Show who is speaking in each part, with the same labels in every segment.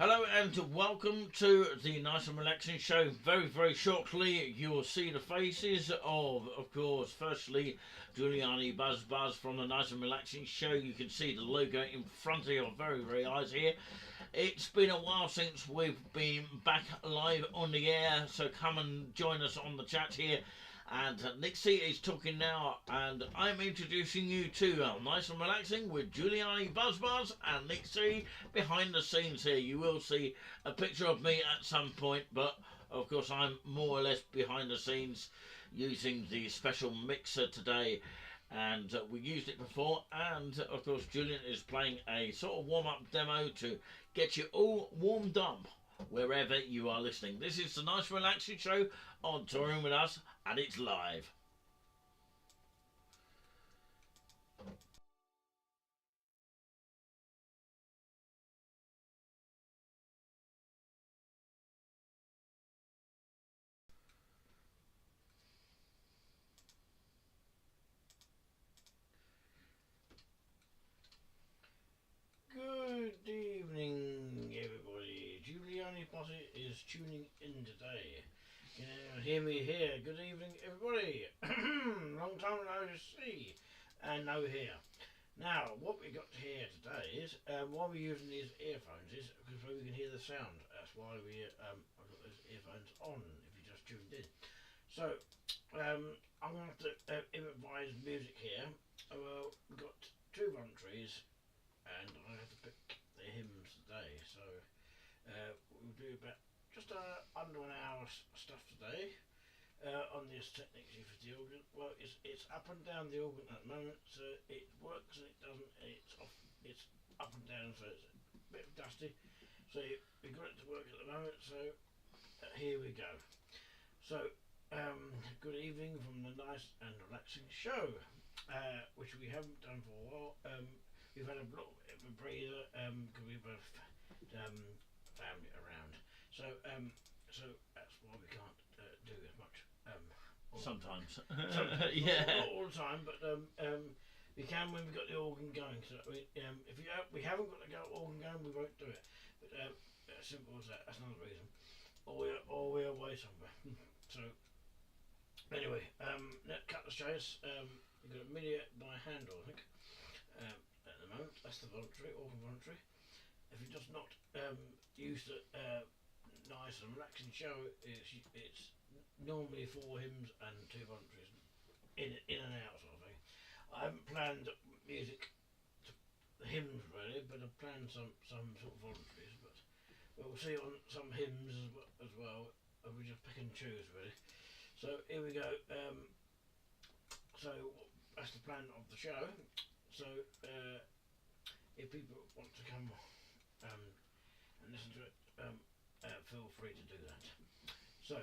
Speaker 1: Hello and welcome to the Nice and Relaxing Show. Very shortly you will see the faces of course, firstly Giuliani Buzz from the Nice and Relaxing Show. You can see the logo in front of your very eyes here. It's been a while since we've been back live on the air, so come and join us on the chat here. And Nixie is talking now, and I'm introducing you to Nice and Relaxing with Giuliani Buzz and Nixie behind the scenes here. You will see a picture of me at some point, but of course I'm more or less behind the scenes using the special mixer today. And we used it before, and of course Julian is playing a sort of warm-up demo to get you all warmed up wherever you are listening. This is the Nice Relaxing Show on Touring With Us, and it's live. Good evening, everybody. Giuliani Posse is tuning in today. You know, hear me here. Good evening, everybody. Long time no see and no hear. Now, what we got here today is why we're using these earphones is because we can hear the sound. That's why I've got those earphones on. If you just tuned in, so I'm going to have to improvise music here. Well, we've got two voluntaries and I have to pick the hymns today, so we'll do about just under an hour's stuff today on this technique for the organ. Well, it's up and down the organ at the moment, so it works and it doesn't, and it's up and down, so it's a bit dusty. So we've got it to work at the moment, so here we go. So good evening from the Nice and Relaxing Show, which we haven't done for a while. We've had a little bit of a breather because we've both family around, so that's why we can't do as much. Sometimes, yeah, not all the time, but we can when we've got the organ going. So if we haven't got the organ going, we won't do it. But as simple as that. That's another reason. Or we're away somewhere. So anyway, cut the chase. We've got a mini by handle, I think. At the moment, that's the voluntary, organ voluntary. If you're just not used to Nice and Relaxing Show, it's normally 4 hymns and 2 voluntaries, in and out sort of thing. I haven't planned music to the hymns really, but I've planned some sort of voluntaries. But we'll see on some hymns as well. We just pick and choose really. So here we go. So that's the plan of the show. So if people want to come and listen to it, feel free to do that. So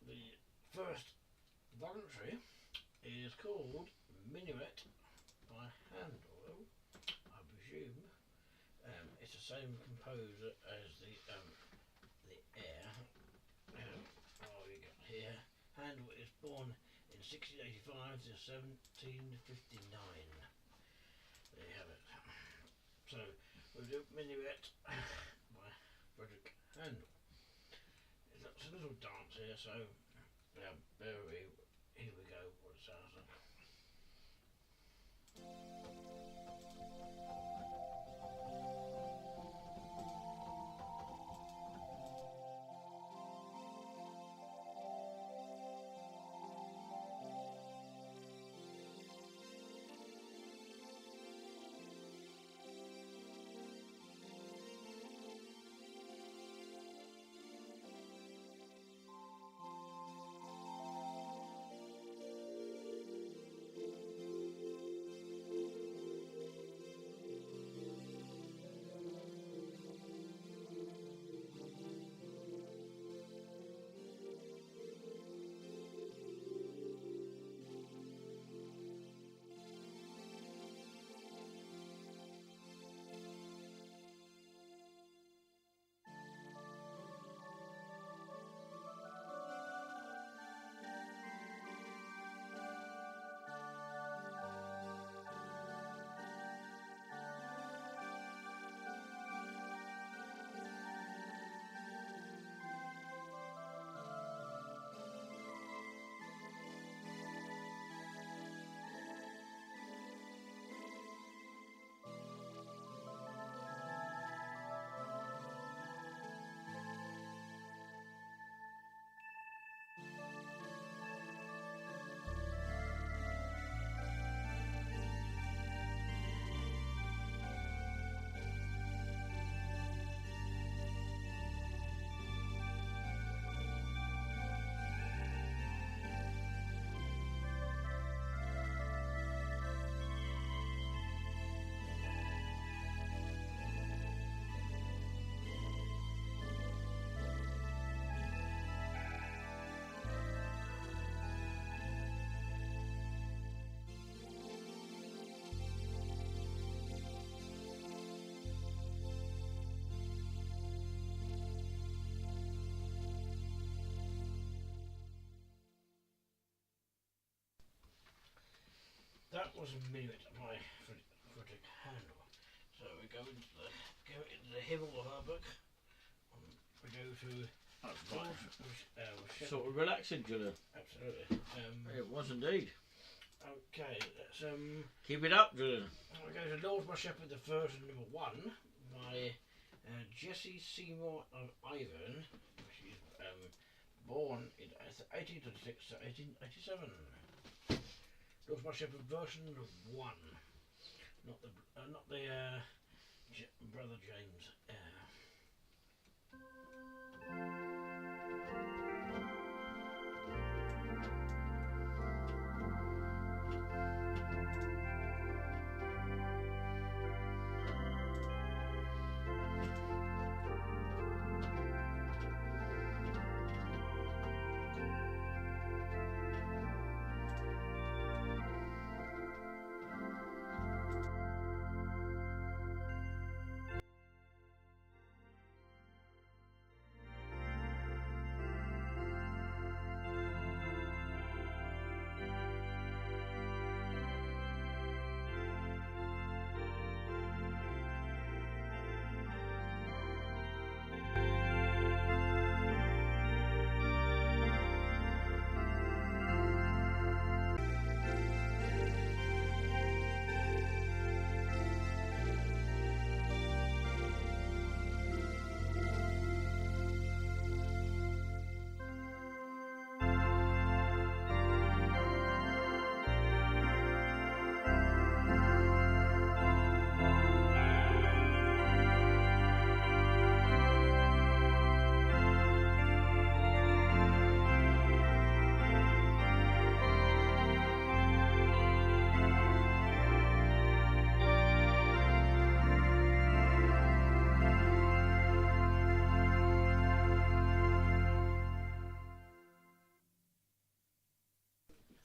Speaker 1: the first voluntary is called Minuet by Handel, I presume. It's the same composer as the air. What we got here? Handel is born in 1685 to 1759. There you have it. So we'll do Minuet by Frederick Handel. It's a little dance here, so here we go, what it sounds like. that was a minute of my photic handle. So we go into the hill of our book. We go to
Speaker 2: Sort of relaxing, Julian.
Speaker 1: Absolutely.
Speaker 2: It was indeed.
Speaker 1: Okay, let's
Speaker 2: Keep it up, Julian.
Speaker 1: we go to Lord My Shepherd, the version number 1 by Jessie Seymour of Ivern. She's born in 1826 to 1887. Lord My Shepherd version number 1, not the Brother James.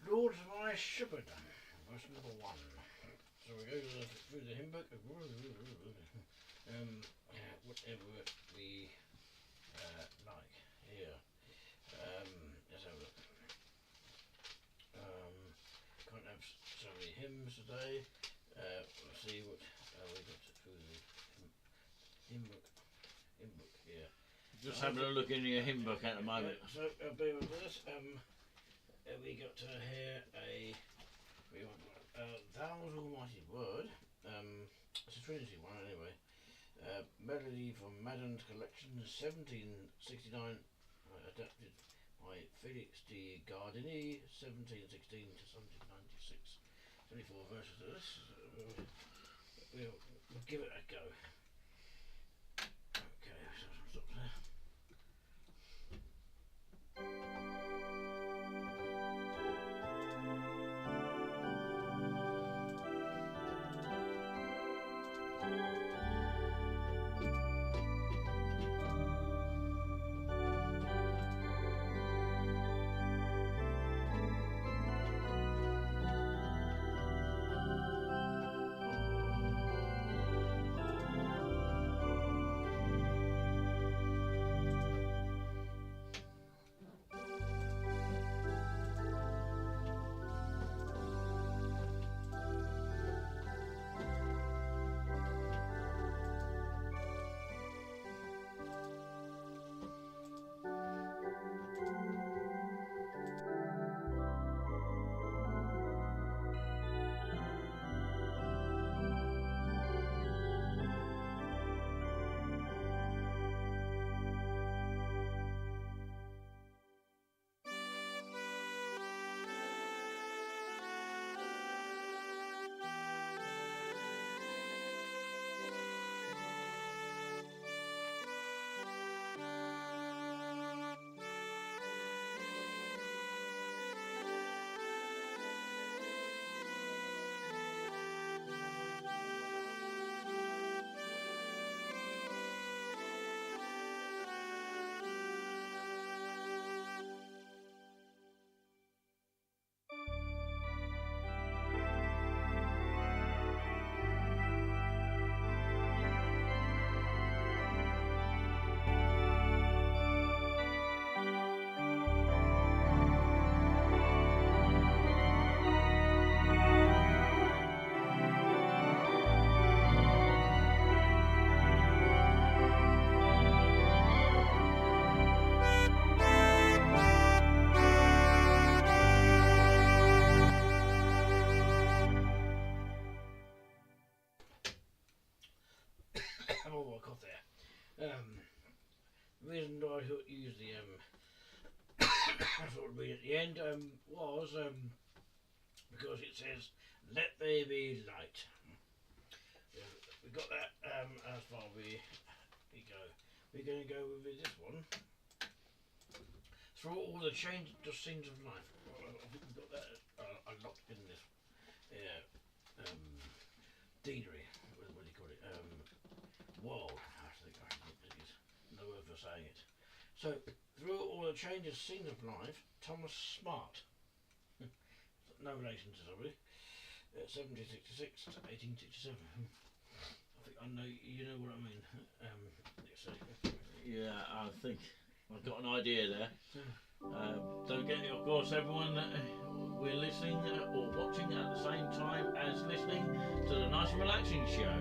Speaker 1: Lord My Shepherd, version number 1. So we go through the hymn book. Whatever we like here. Let's have a look. Can't have so many hymns today. Let's see what we got through the hymn book here.
Speaker 2: Just having a look in your hymn book at the moment.
Speaker 1: So bear with us. We got to hear Thou's Almighty Word. It's a Trinity one anyway. Melody from Madden's collection, 1769, adapted by Felix de Gardini, 1716 to 1796. 24 verses of this. We'll give it a go. Okay, so stop there. Oh, I got there. The reason I used the I thought I'd read at the end was because it says, "Let there be light." We got that as far we go. We're going to go with this one. Through all the change just scenes of life. I think we've got that locked in this deanery. What do you call it? Wall. I think it is. No word for saying it. So, through all the changes seen of life, Thomas Smart, no relation to somebody, 1766 to 1867. I think I know, you know what I mean.
Speaker 2: Yeah, I think I've got an idea there. Don't get it, of course, everyone, we're listening or watching at the same time as listening to the Nice and Relaxing Show.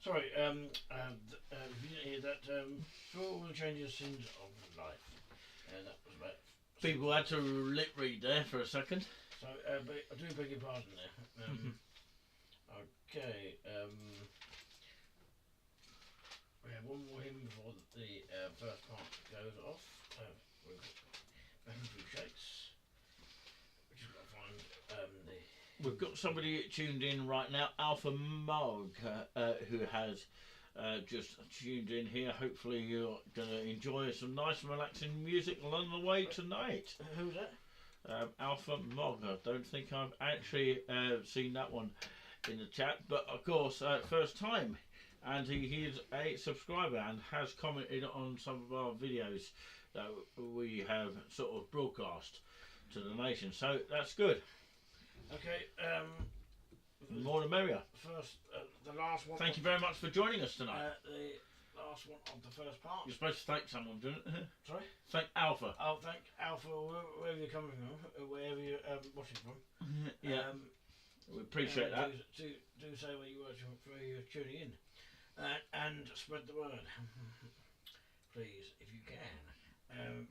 Speaker 1: Sorry, if you didn't hear that, through all the changes scenes of life. That was about...
Speaker 2: People had to lip read there for a second.
Speaker 1: So, but I do beg your pardon there. Okay, we have one more hymn before the first part goes off. We've got Back and Blue Shakes. We just got to find the...
Speaker 2: We've got somebody tuned in right now, Alpha Mog, who has just tuned in here. Hopefully you're going to enjoy some nice and relaxing music along the way tonight.
Speaker 1: Who's that?
Speaker 2: Alpha Mog. I don't think I've actually seen that one in the chat, but of course, first time. And he is a subscriber and has commented on some of our videos that we have sort of broadcast to the nation. So that's good.
Speaker 1: Okay,
Speaker 2: the more the merrier.
Speaker 1: First, the last one.
Speaker 2: Thank you very much for joining us tonight.
Speaker 1: The last one of the first part.
Speaker 2: You're supposed to thank someone, didn't you?
Speaker 1: Sorry?
Speaker 2: Thank Alpha.
Speaker 1: I'll thank Alpha, wherever you're coming from, wherever you're watching from.
Speaker 2: Yeah, we appreciate that.
Speaker 1: Do say where you're tuning in. And spread the word. Please, if you can.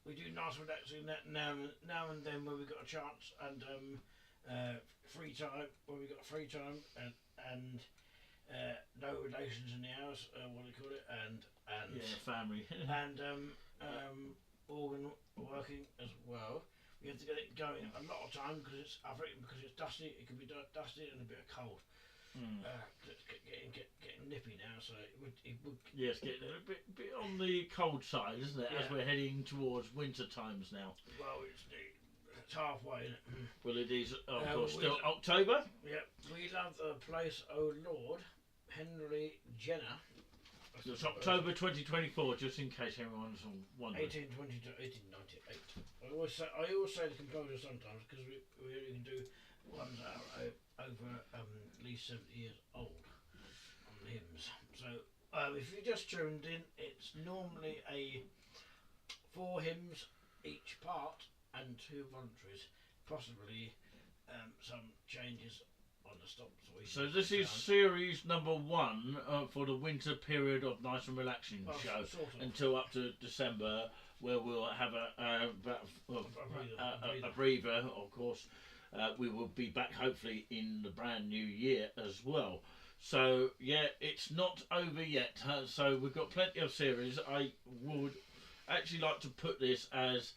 Speaker 1: We do nice relaxing that now and then when we've got a chance, and free time when we've got free time, and no relations in the house, what do you call it, and
Speaker 2: yeah, family.
Speaker 1: and organ working as well. You have to get it going a lot of time because it's, I think, because it's dusty. It can be dusty and a bit of cold. It's getting nippy now, so it would.
Speaker 2: Yes, getting a bit on the cold side, isn't it?
Speaker 1: Yeah.
Speaker 2: As we're heading towards winter times now.
Speaker 1: Well, it's halfway, isn't it?
Speaker 2: Well, it is, of course, still October.
Speaker 1: Yeah, we love the place. Oh Lord, Henry Jenner.
Speaker 2: It's October 2024, just in case anyone's wondering.
Speaker 1: 1820 to 1898. I always say the composer sometimes because we only can do ones that are over at least 70 years old on the hymns. So if you just tuned in, it's normally 4 hymns each part and 2 voluntaries, possibly some changes on the stops.
Speaker 2: So this is series number 1 for the winter period of Nice and Relaxing show, sort of, until up to December, where we'll have a breather, of course. We will be back hopefully in the brand new year as well. So yeah, it's not over yet. So we've got plenty of series. I would actually like to put this as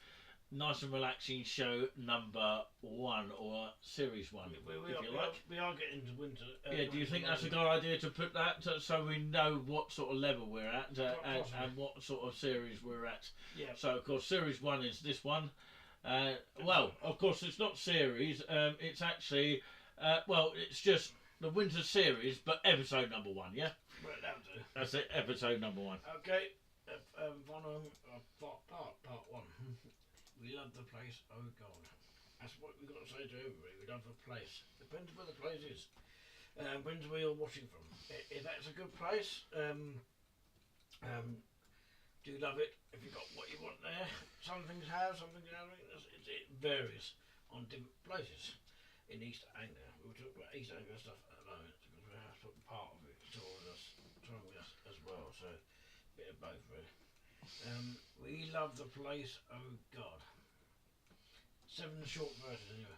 Speaker 2: Nice and Relaxing show number 1 or series 1,
Speaker 1: we are getting to winter.
Speaker 2: Do you think that's a good idea to put that so we know what sort of level we're at and what sort of series we're at?
Speaker 1: Yeah.
Speaker 2: So of course series 1 is this one. Well, of course it's not series. It's actually it's just the winter series, but episode number 1. Yeah.
Speaker 1: Well, that'll do.
Speaker 2: That's it. Episode number 1.
Speaker 1: Okay. Part 1. We love the place, oh God. That's what we've got to say to everybody. We love the place. Depends where the place is. Depends where you're watching from. If that's a good place, do love it. If you've got what you want there, some things have, some things haven't. It varies on different places. In East Anglia, we'll talk about East Anglia stuff at the moment because we have to put part of it towards us as well. So, a bit of both really. We love the place, oh God. 7 short verses anyway.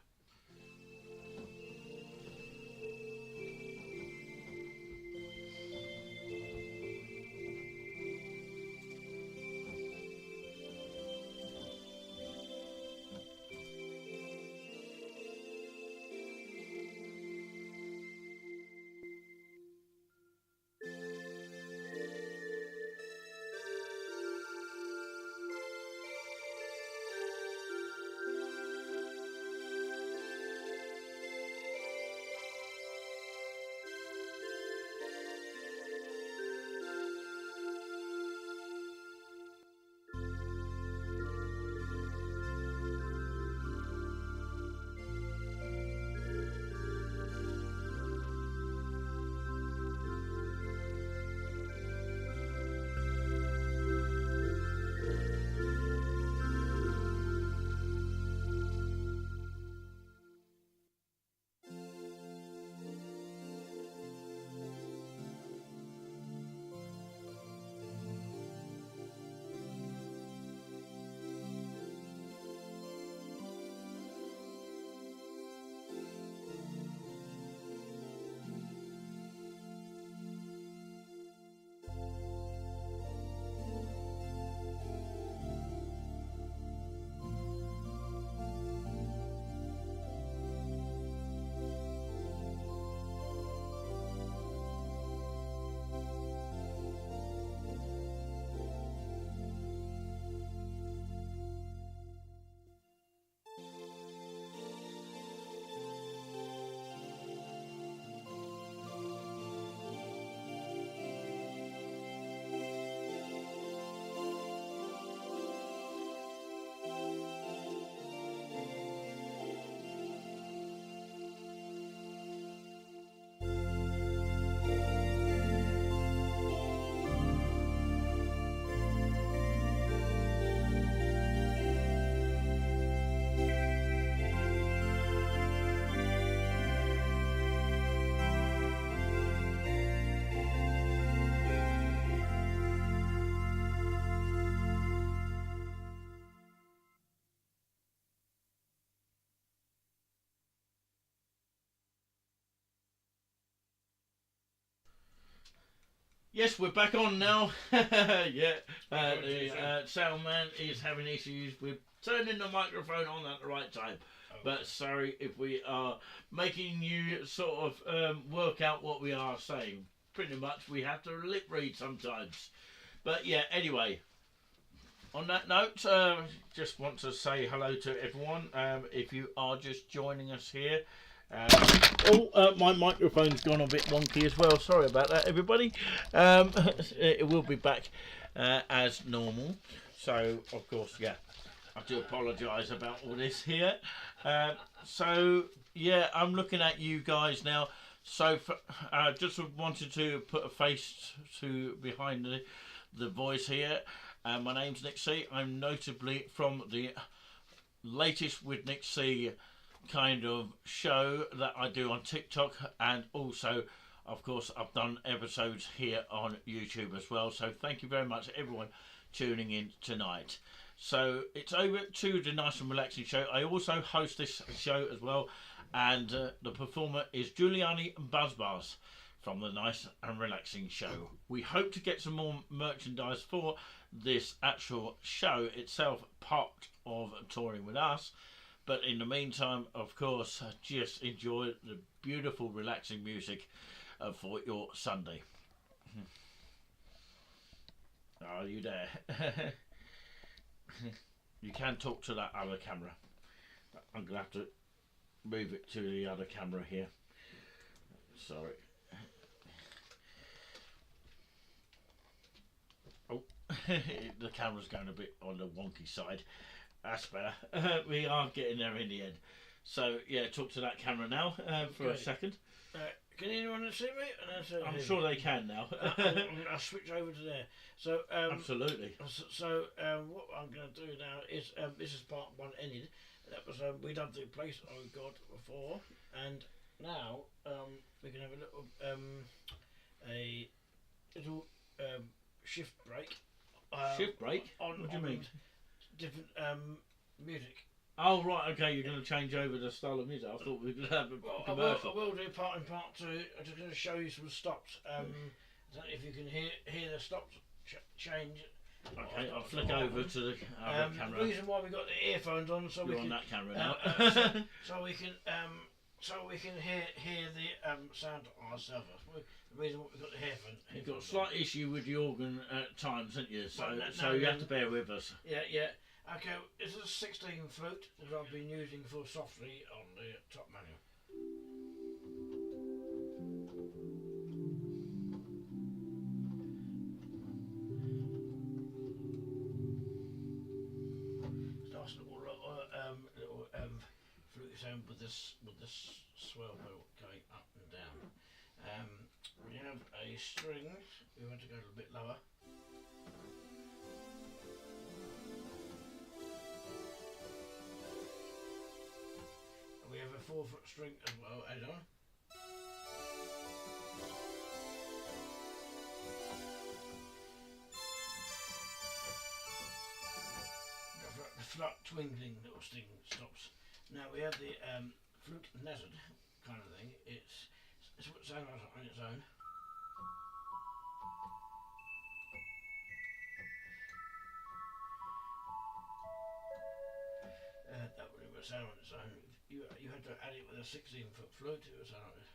Speaker 2: Yes, we're back on now. Yeah, the sound man is having issues with turning the microphone on at the right time.
Speaker 1: Oh.
Speaker 2: But sorry if we are making you sort of work out what we are saying. Pretty much we have to lip read sometimes. But yeah, anyway, on that note, just want to say hello to everyone. If you are just joining us here. My microphone's gone a bit wonky as well. Sorry about that, everybody. It will be back as normal. So, of course, yeah, I do apologise about all this here. So, yeah, I'm looking at you guys now. So, just wanted to put a face to behind the voice here. My name's Nick C. I'm notably from the latest with Nick C kind of show that I do on TikTok, and also of course I've done episodes here on YouTube as well. So thank you very much everyone tuning in tonight. So it's over to the Nice and Relaxing Show. I also host this show as well, and the performer is Giuliani Buzzbars from the Nice and Relaxing Show. We hope to get some more merchandise for this actual show itself, part of touring with us. But in the meantime, of course, just enjoy the beautiful, relaxing music for your Sunday. Are you there? You can talk to that other camera. I'm going to have to move it to the other camera here. Sorry. Oh, the camera's going a bit on the wonky side. That's better. We are getting there in the end. So yeah, talk to that camera now for a second.
Speaker 1: Can anyone see me?
Speaker 2: I'm sure they can now.
Speaker 1: I'll switch over to there. So
Speaker 2: absolutely.
Speaker 1: So what I'm going to do now is this is part one ended. That was we done the place I got before, and now we can have a little shift break.
Speaker 2: Shift break?
Speaker 1: On,
Speaker 2: what do you mean?
Speaker 1: Different music.
Speaker 2: Oh right, okay. You're going to change over the style of music. I thought we were going to have a commercial.
Speaker 1: I will do part in part two. I'm just going to show you some stops. I don't know if you can hear the stops change.
Speaker 2: Okay, I'll flick over to the other camera.
Speaker 1: The reason why we got the earphones on, so
Speaker 2: You're
Speaker 1: we can
Speaker 2: on that camera now.
Speaker 1: so we can hear the sound ourselves. The reason why we got the earphones.
Speaker 2: You've got a slight issue with the organ at times, haven't you? So,
Speaker 1: well,
Speaker 2: you have to bear with us.
Speaker 1: Yeah. Okay, this is a 16 flute that I've been using for softly on the top manual. It's nice little flute sound with this swell pedal going up and down. We have a string. We want to go a little bit lower. We have a 4-foot string as well added on. The flat twinkling little sting stops. Now we have the flute nested kind of thing. It's what sounds on its own. That would sound on its own. You had to add it with a 16-foot flute. It would sound like this.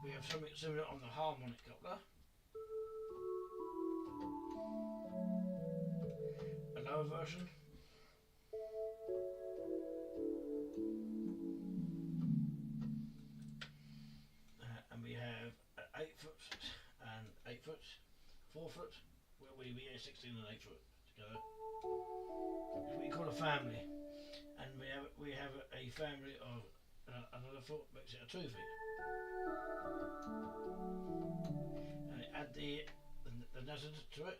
Speaker 1: We have something similar on the harmonic coupler. A lower version. And we have 8-foot and 8-foot, 4-foot, where we have 16 and 8-foot together. It's what you call a family, and we have a family of another foot, makes it a 2 feet. And add the nested to it.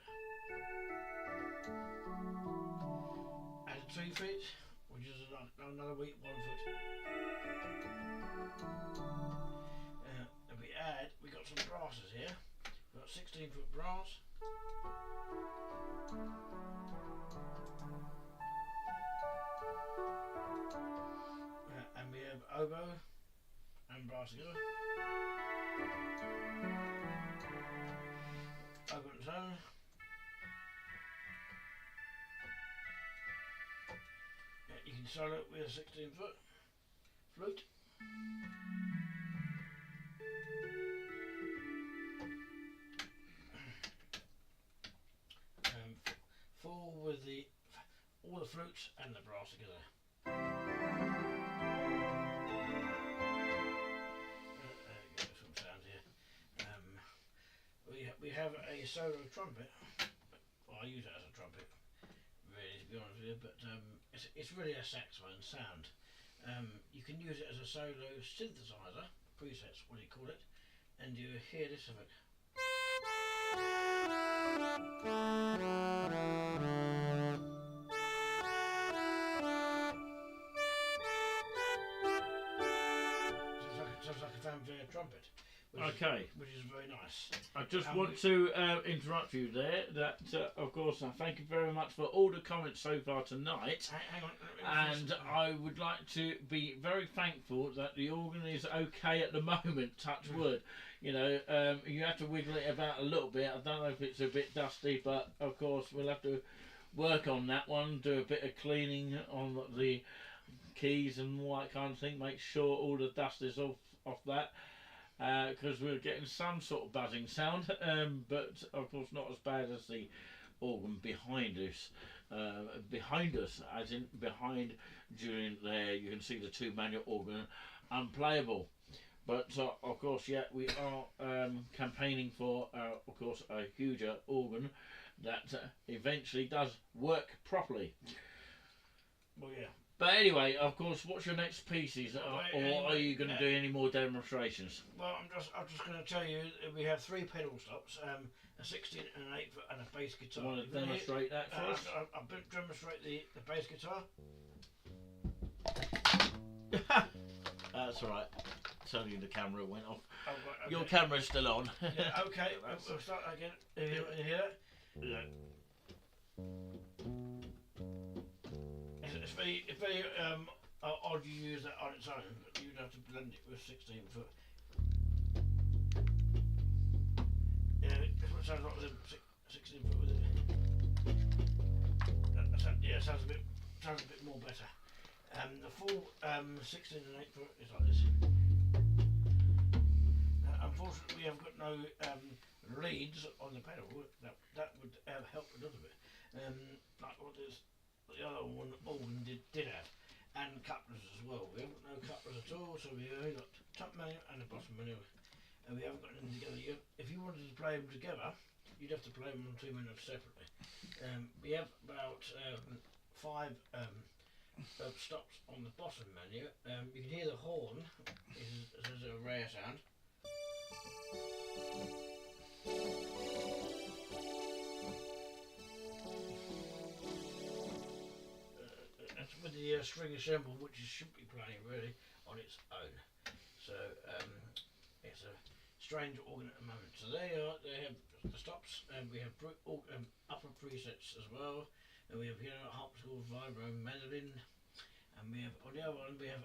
Speaker 1: Add 2 feet, which is another weak 1 foot. And we got some brasses here. We've got 16-foot brass. And we have oboe and and brass together. Open tone. You can solo it with a 16-foot flute. Full with all the flutes and the brass together. Some sound here. We have a solo trumpet. Well, I use it as a trumpet, really, to be honest with you, but it's really a saxophone sound. You can use it as a solo synthesizer, presets, what do you call it, and you hear this of it. Sounds like a fanfare trumpet. Which is very nice.
Speaker 2: I just want to interrupt you there. That, of course, I thank you very much for all the comments so far tonight.
Speaker 1: Hang on.
Speaker 2: And I would like to be very thankful that the organ is okay at the moment, touch wood. You know, you have to wiggle it about a little bit. I don't know if it's a bit dusty, but of course we'll have to work on that one, do a bit of cleaning on the keys and all that kind of thing, make sure all the dust is off that. Because we're getting some sort of buzzing sound, but of course not as bad as the organ behind us. As in behind Julian there, you can see the 2 manual organ unplayable. But of course, yeah, we are campaigning for, of course, a huger organ that eventually does work properly.
Speaker 1: Well, yeah.
Speaker 2: But anyway, of course, what's your next pieces, or are you going to do any more demonstrations?
Speaker 1: Well, I'm just going to tell you that we have 3 pedal stops, a 16 and an 8-foot and a bass guitar.
Speaker 2: You want to demonstrate that for us?
Speaker 1: I'll demonstrate the bass guitar.
Speaker 2: That's all right. It's only the camera went off.
Speaker 1: Oh, right, okay.
Speaker 2: Your camera's still on.
Speaker 1: Yeah, okay, we'll start again. You hear that?
Speaker 2: Yeah.
Speaker 1: It's very odd you use that on its own, but you'd have to blend it with 16-foot. Yeah, that's what it sounds like with a 16-foot with it. It sounds a bit more better. The full 16 and 8-foot is like this. Unfortunately, we have got no leads on the pedal. That would help a little bit. Like what the other one organ did have, and couplers as well. We haven't got no couplers at all, so we only got top menu and the bottom menu, and we haven't got them together. If you wanted to play them together, you'd have to play them on 2 menus separately. We have about 5 stops on the bottom menu. You can hear the horn. This is a rare sound. That's with the string ensemble, which should be playing really on its own. So it's a strange organ at the moment. So they have the stops, and we have upper presets as well, and we have harpsichord, vibro, mandolin, and we have on the other one we have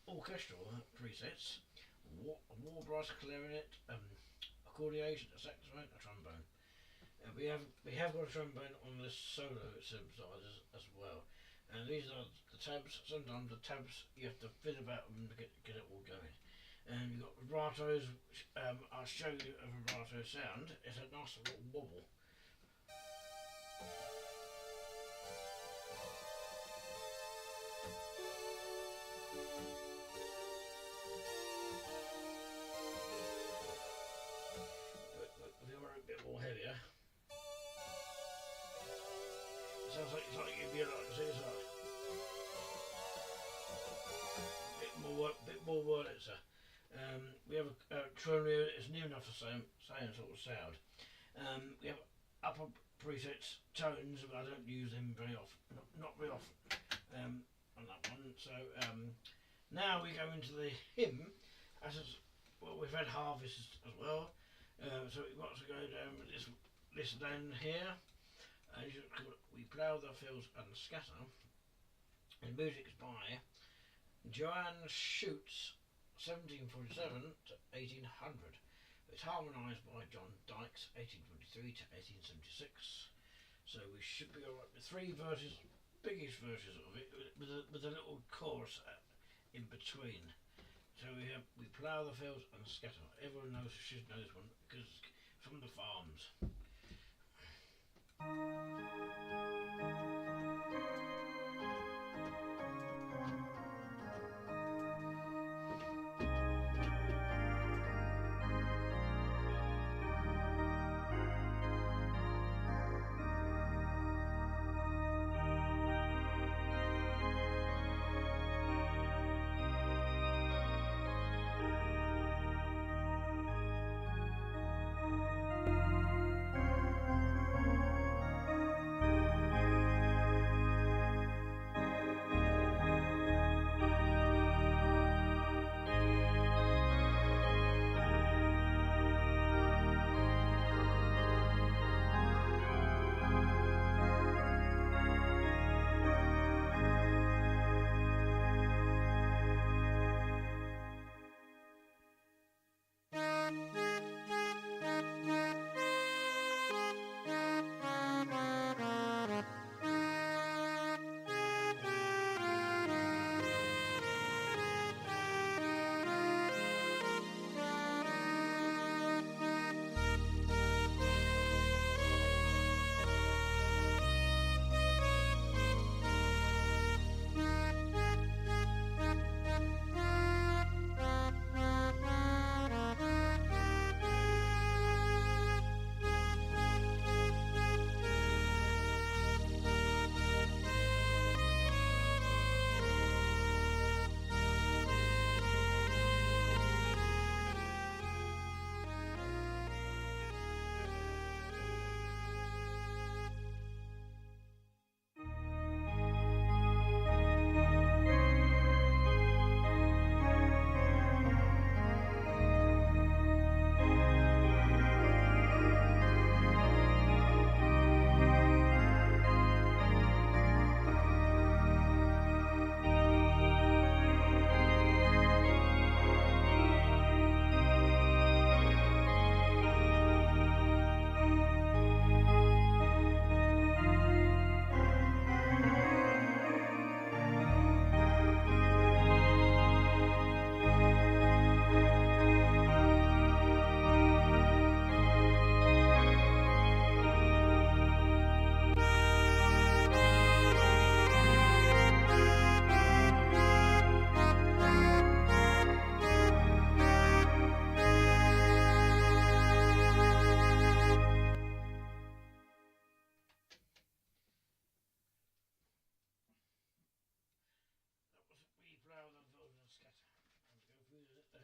Speaker 1: orchestral presets, war brass, clarinet, accordion, a saxophone, a trombone. We have got a trombone on the solo synthesizers as well, and these are the tabs. Sometimes the tabs you have to fiddle about them to get it all going. And you've got vibratos, which I'll show you a vibrato sound. It's a nice little wobble. If you want a bit more heavier, it sounds like you'd be like this. Bit more Wurlitzer. We have a trillion. It's near enough the same sort of sound. We have upper presets, tones, but I don't use them very often. Not very often on that one. So now we go into the hymn. Well, we've had harvests as well. So we want to go down with this down here. We plough the fields and scatter. And the music's by Joanne Shoots 1747 to 1800. It's harmonised by John Dykes, 1823 to 1876. So we should be alright with 3 verses, biggish verses of it, with a little chorus in between. So we plough the fields and scatter. Everyone should know this one because it's from the farms.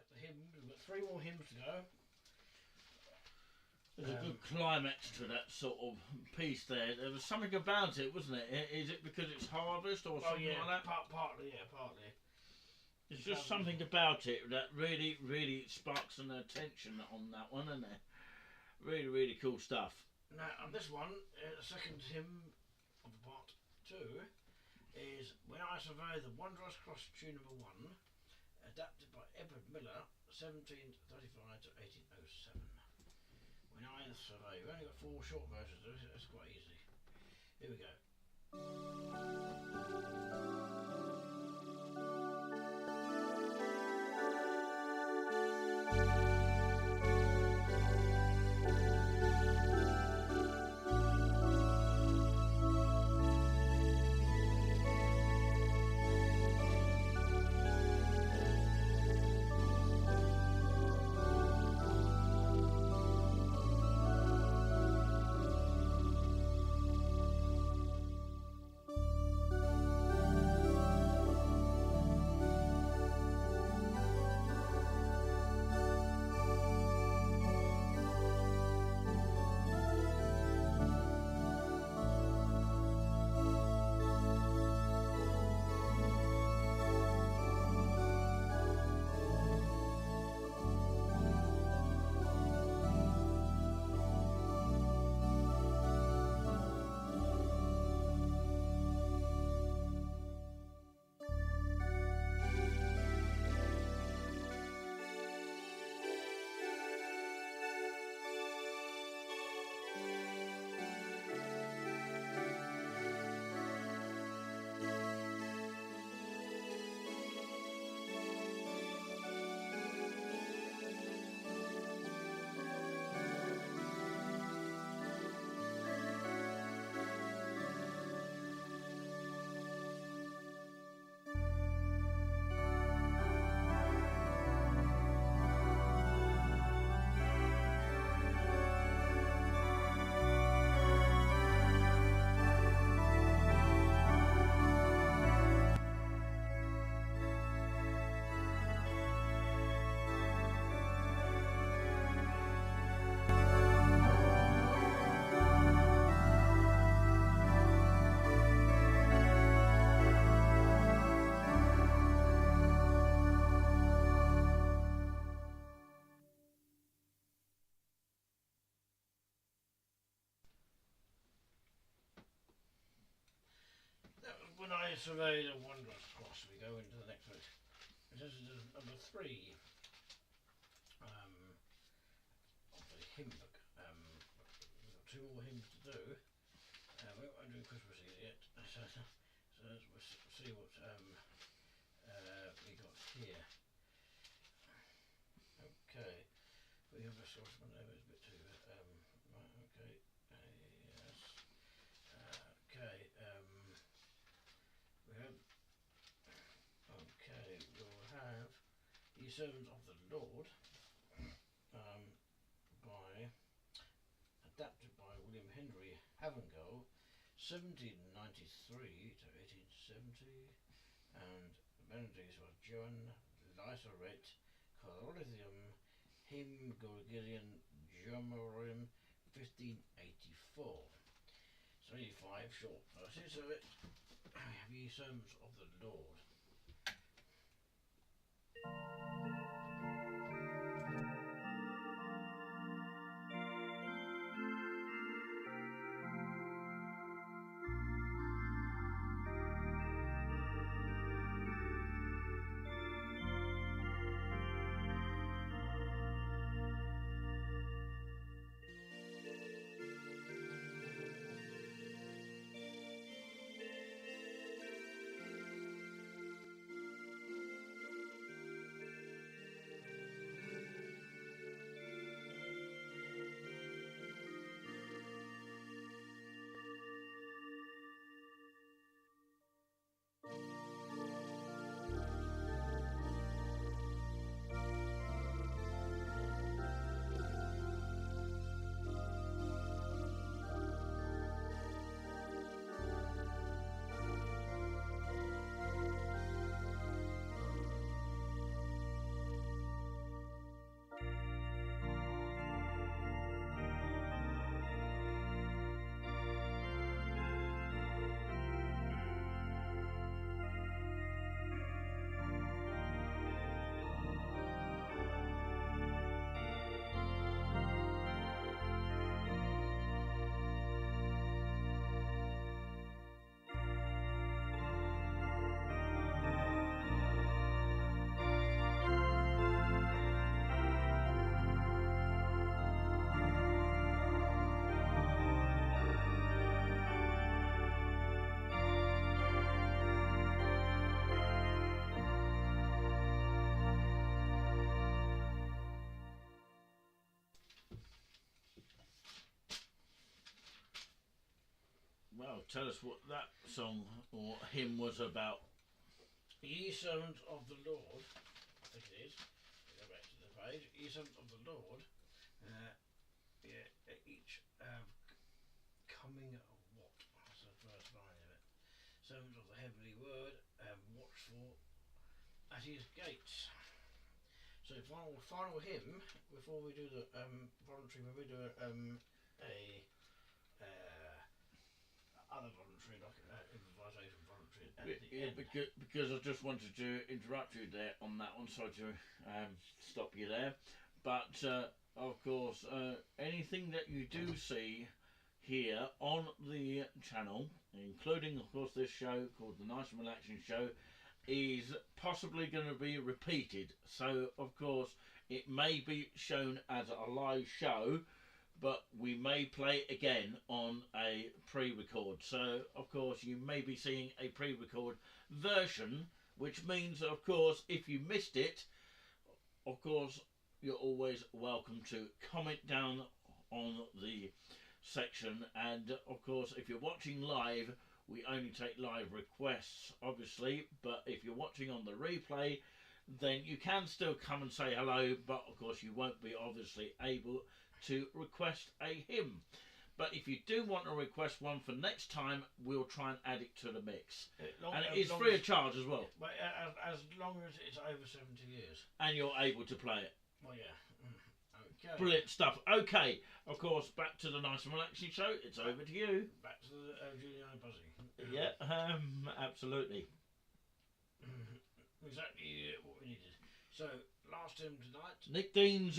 Speaker 1: The hymn. We've got 3 more hymns to go.
Speaker 2: There's a good climax to that sort of piece there. There was something about it, wasn't it? Is it because it's harvest or something like that?
Speaker 1: Partly.
Speaker 2: There's just something about it that really sparks an attention on that one, isn't it? Really cool stuff.
Speaker 1: Now, on this one, the second hymn of part 2 is When I Survey the Wondrous Cross, tune number 1, adapted by Edward Miller, 1735 to 1807. When I Survey, we've only got 4 short versions of it, it's quite easy. Here we go. survey the wondrous cross, we go into the next bit. This is number 3 of the hymn book. We've got 2 more hymns to do. We won't do Christmas yet, so let's see what we got here. Okay, we have a Scotsman there, it's a bit too right, okay, yes, okay, we have, okay, we'll have Ye Servants of the Lord, adapted by William Henry Havengal, 1793 to 1870, and the melodies were Joan Lysaret, Colithium, Hymn Gregorian Jomorim, 1584. So only 5 short verses of it. We have Ye Servants of the Lord.
Speaker 2: Well, tell us what that song or hymn was about.
Speaker 1: Ye Servants of the Lord, I think it is. Go back to the page. Ye Servants of the Lord, each coming what? That's the first line of it. Servants of the heavenly word, watchful at his gates. So final hymn before we do the voluntary. When we do other voluntary, like improvisation voluntary at the end.
Speaker 2: Because I just wanted to interrupt you there on that one, sorry to stop you there. But of course, anything that you do see here on the channel, including of course this show called the Nice and Relaxing Show, is possibly going to be repeated. So of course it may be shown as a live show, but we may play again on a pre-record. So of course you may be seeing a pre-record version, which means of course if you missed it, of course you're always welcome to comment down on the section. And of course if you're watching live, we only take live requests obviously, but if you're watching on the replay, then you can still come and say hello, but of course you won't be obviously able to request a hymn. But if you do want to request one for next time, we'll try and add it to the mix. And it is free of charge as well.
Speaker 1: But as long as it's over 70 years.
Speaker 2: And you're able to play it.
Speaker 1: Well, yeah. Okay.
Speaker 2: Brilliant stuff. Okay, of course, back to the Nice and Relaxing Show. It's over to you.
Speaker 1: Back to the Juliana buzzing.
Speaker 2: Yeah, absolutely.
Speaker 1: Exactly what we needed. So, last hymn tonight.
Speaker 2: Nick Dean's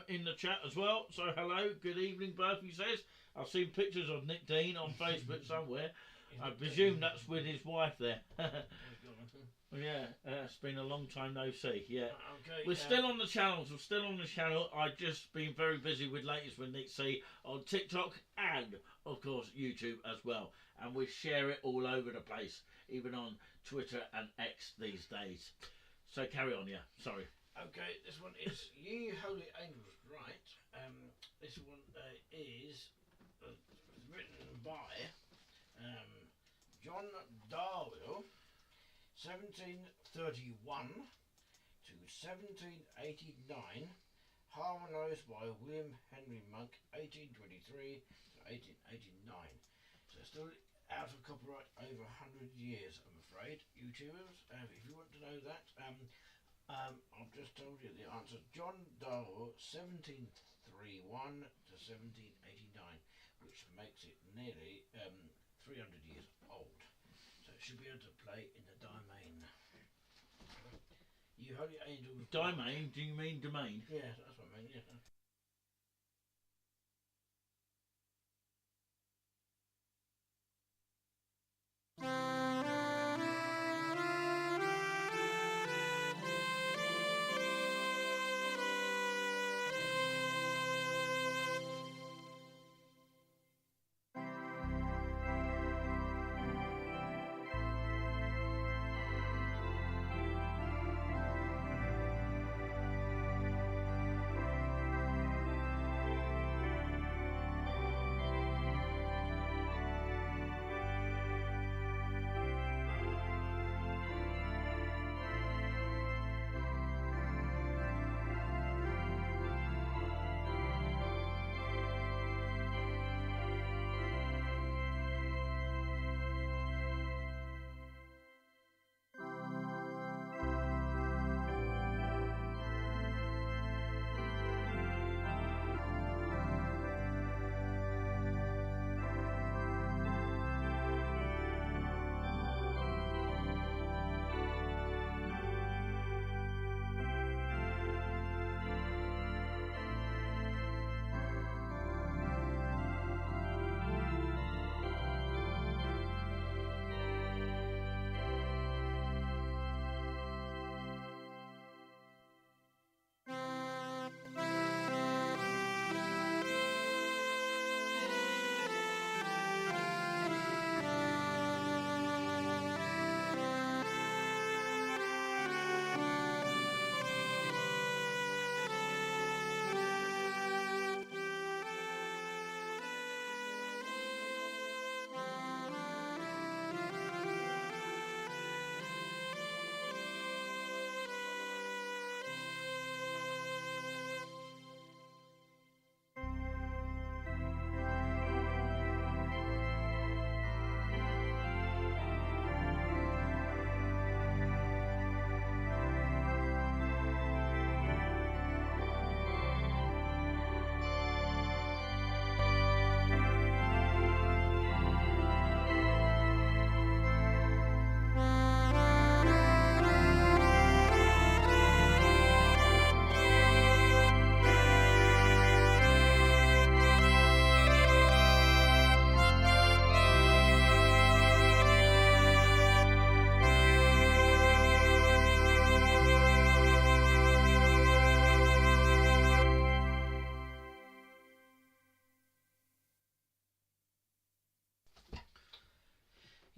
Speaker 2: in the chat as well. So hello, good evening both, he says. I've seen pictures of Nick Dean on Facebook somewhere. I presume that's with his wife there. Yeah, it's been a long time no see. Yeah,
Speaker 1: okay,
Speaker 2: we're still on the channels. We're still on the channel. I've just been very busy with latest with Nick C on TikTok and of course YouTube as well. And we share it all over the place, even on Twitter and X these days. So carry on, yeah. Sorry.
Speaker 1: Okay, this one is Ye Holy Angels, right? This one is written by John Darwell, 1731 to 1789, harmonised by William Henry Monk, 1823 to 1889. So still out of copyright over 100 years, I'm afraid. YouTubers, if you want to know that, I've just told you the answer. John Darwell, 1731 to 1789, which makes it nearly 300 years old. So it should be able to play in the domain. You Holy Angels.
Speaker 2: Domain? Do you mean domain?
Speaker 1: Yeah, that's what I mean, yeah.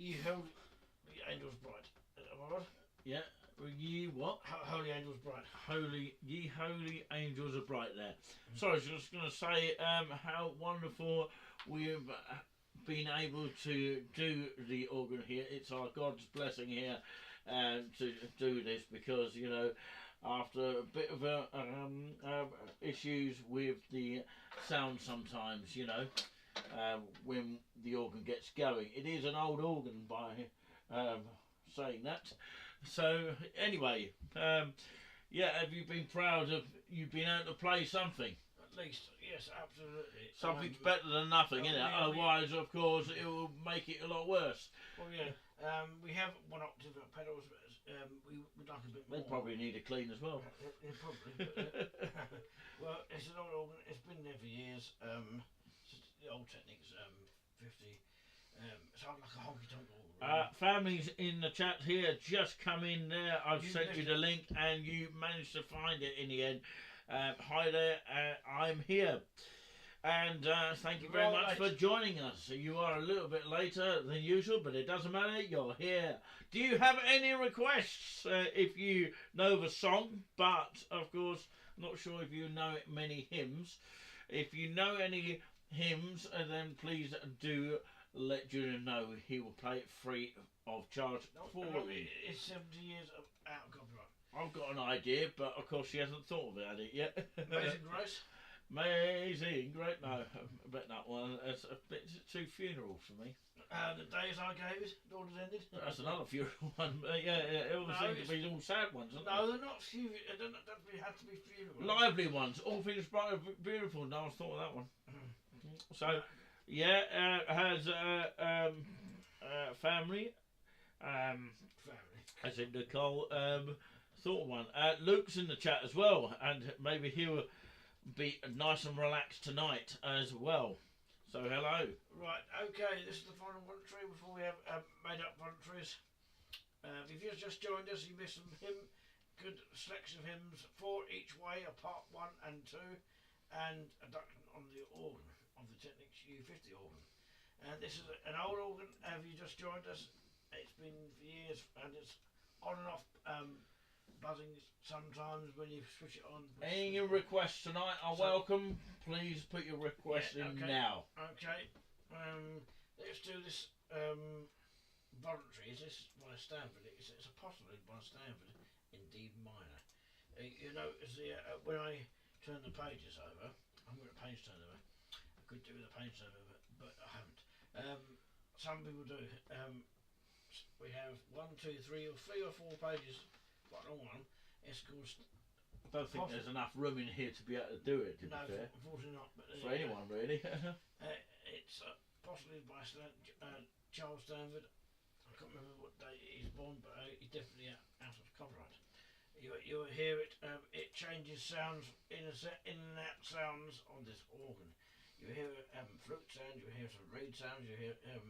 Speaker 1: Ye Holy Angels Bright. Is that what?
Speaker 2: Yeah. Ye what?
Speaker 1: Holy Angels Bright.
Speaker 2: Ye holy angels are bright there. So I was just going to say how wonderful we've been able to do the organ here. It's our God's blessing here to do this, because, you know, after a bit of issues with the sound sometimes, you know, when the organ gets going. It is an old organ by saying that. So anyway, yeah, have you been proud of you being able to play something?
Speaker 1: At least, yes, absolutely.
Speaker 2: Something's better than nothing, isn't it? Otherwise, of course, it will make it a lot worse.
Speaker 1: Well, yeah, we have one octave pedals, but we would like a bit more.
Speaker 2: They probably need a clean as well.
Speaker 1: Yeah, probably. But, well, it's an old organ. It's been there for years. It's just the old techniques, 50. Sounds like a honky tonk organ.
Speaker 2: Families in the chat here, just come in there. I've sent you the link and you managed to find it in the end. Hi there, I'm here. And thank you very much for joining us. You are a little bit later than usual, but it doesn't matter, you're here. Do you have any requests if you know the song? But, of course, not sure if you know many hymns. If you know any hymns, then please do let Julian know. He will play it free of charge for you.
Speaker 1: It's 70 years out of copyright.
Speaker 2: I've got an idea, but of course she hasn't thought about it yet.
Speaker 1: Amazing Grace?
Speaker 2: Amazing, great. No, I bet that one. It's a bit too funeral for me.
Speaker 1: The Days I Gave It, Daughters Ended.
Speaker 2: That's another funeral one. Yeah, it all seems to be all sad ones, aren't
Speaker 1: no, they're not funeral. They don't have to be funeral.
Speaker 2: Lively ones. All things bright and beautiful. No one's thought of that one. So, yeah, has family. As in Nicole thought of one. Luke's in the chat as well, and maybe he'll be nice and relaxed tonight as well. So hello.
Speaker 1: Right, okay, this is the final voluntary before we have made up voluntaries. If you've just joined us, you missed some good selection of hymns, 4 each way, a part 1 and 2, and a duction on the organ of the Technics U50 organ. And this is an old organ. Have you just joined us? It's been for years, and it's on and off buzzing sometimes when you switch it on.
Speaker 2: Any requests tonight are welcome. Please put your request in now.
Speaker 1: Okay. Let's do this voluntary. Is this by Stanford? It's a postlude by Stanford in D minor. You know, when I turn the pages over, I'm going to page turn over. I could do with a page turn over, but I haven't. Some people do. We have 1, 2, 3 or 4 pages, quite a long one. It's called.
Speaker 2: I don't think there's enough room in here to be able to do it. To be fair.
Speaker 1: Unfortunately not. But
Speaker 2: for anyone really.
Speaker 1: It's possibly by Charles Stanford. I can't remember what date he's born, but he's definitely out of copyright. You'll hear it. It changes sounds in and out sounds on this organ. You hear flute sounds. You hear some reed sounds. You hear a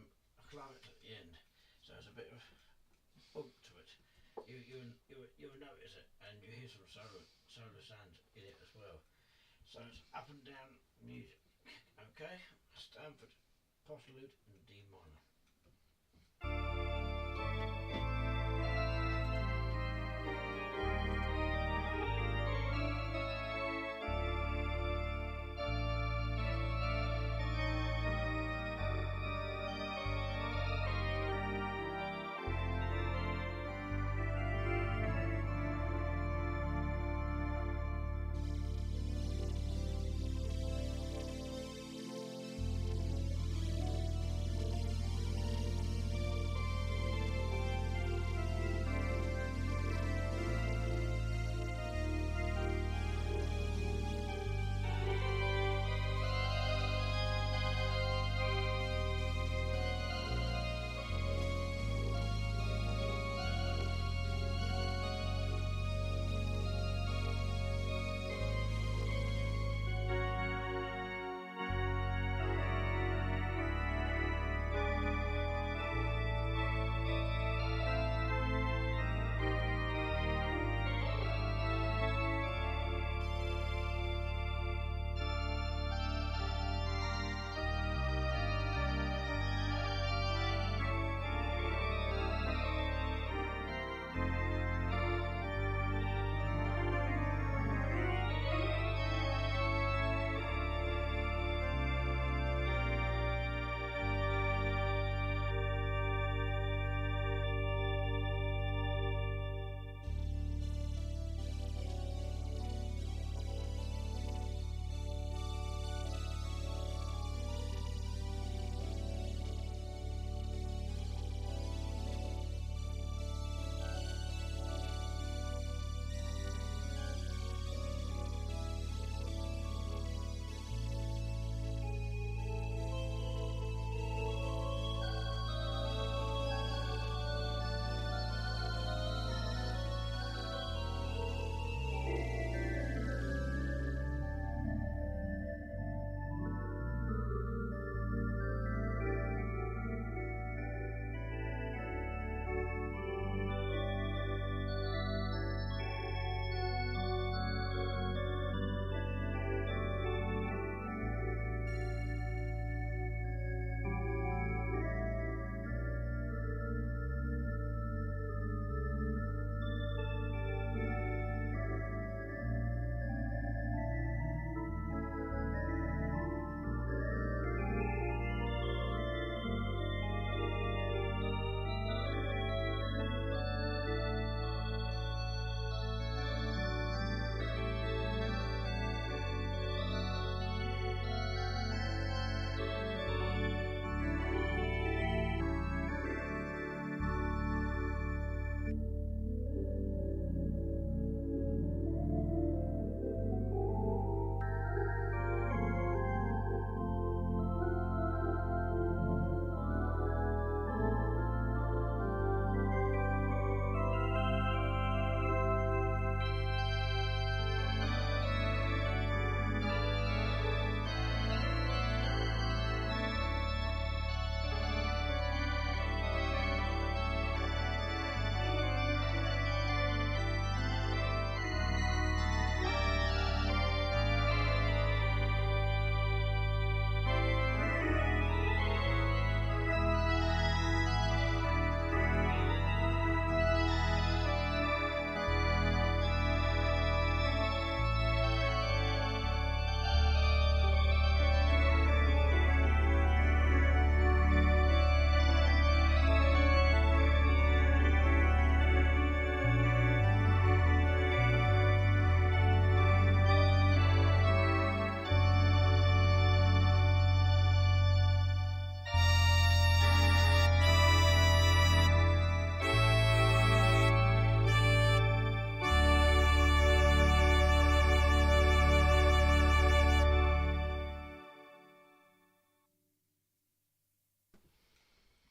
Speaker 1: clarinet at the end. So there's a bit of oomph to it. You'll notice it, and you hear some solo sounds in it as well. So it's up and down music. Okay, Stanford postlude in D minor.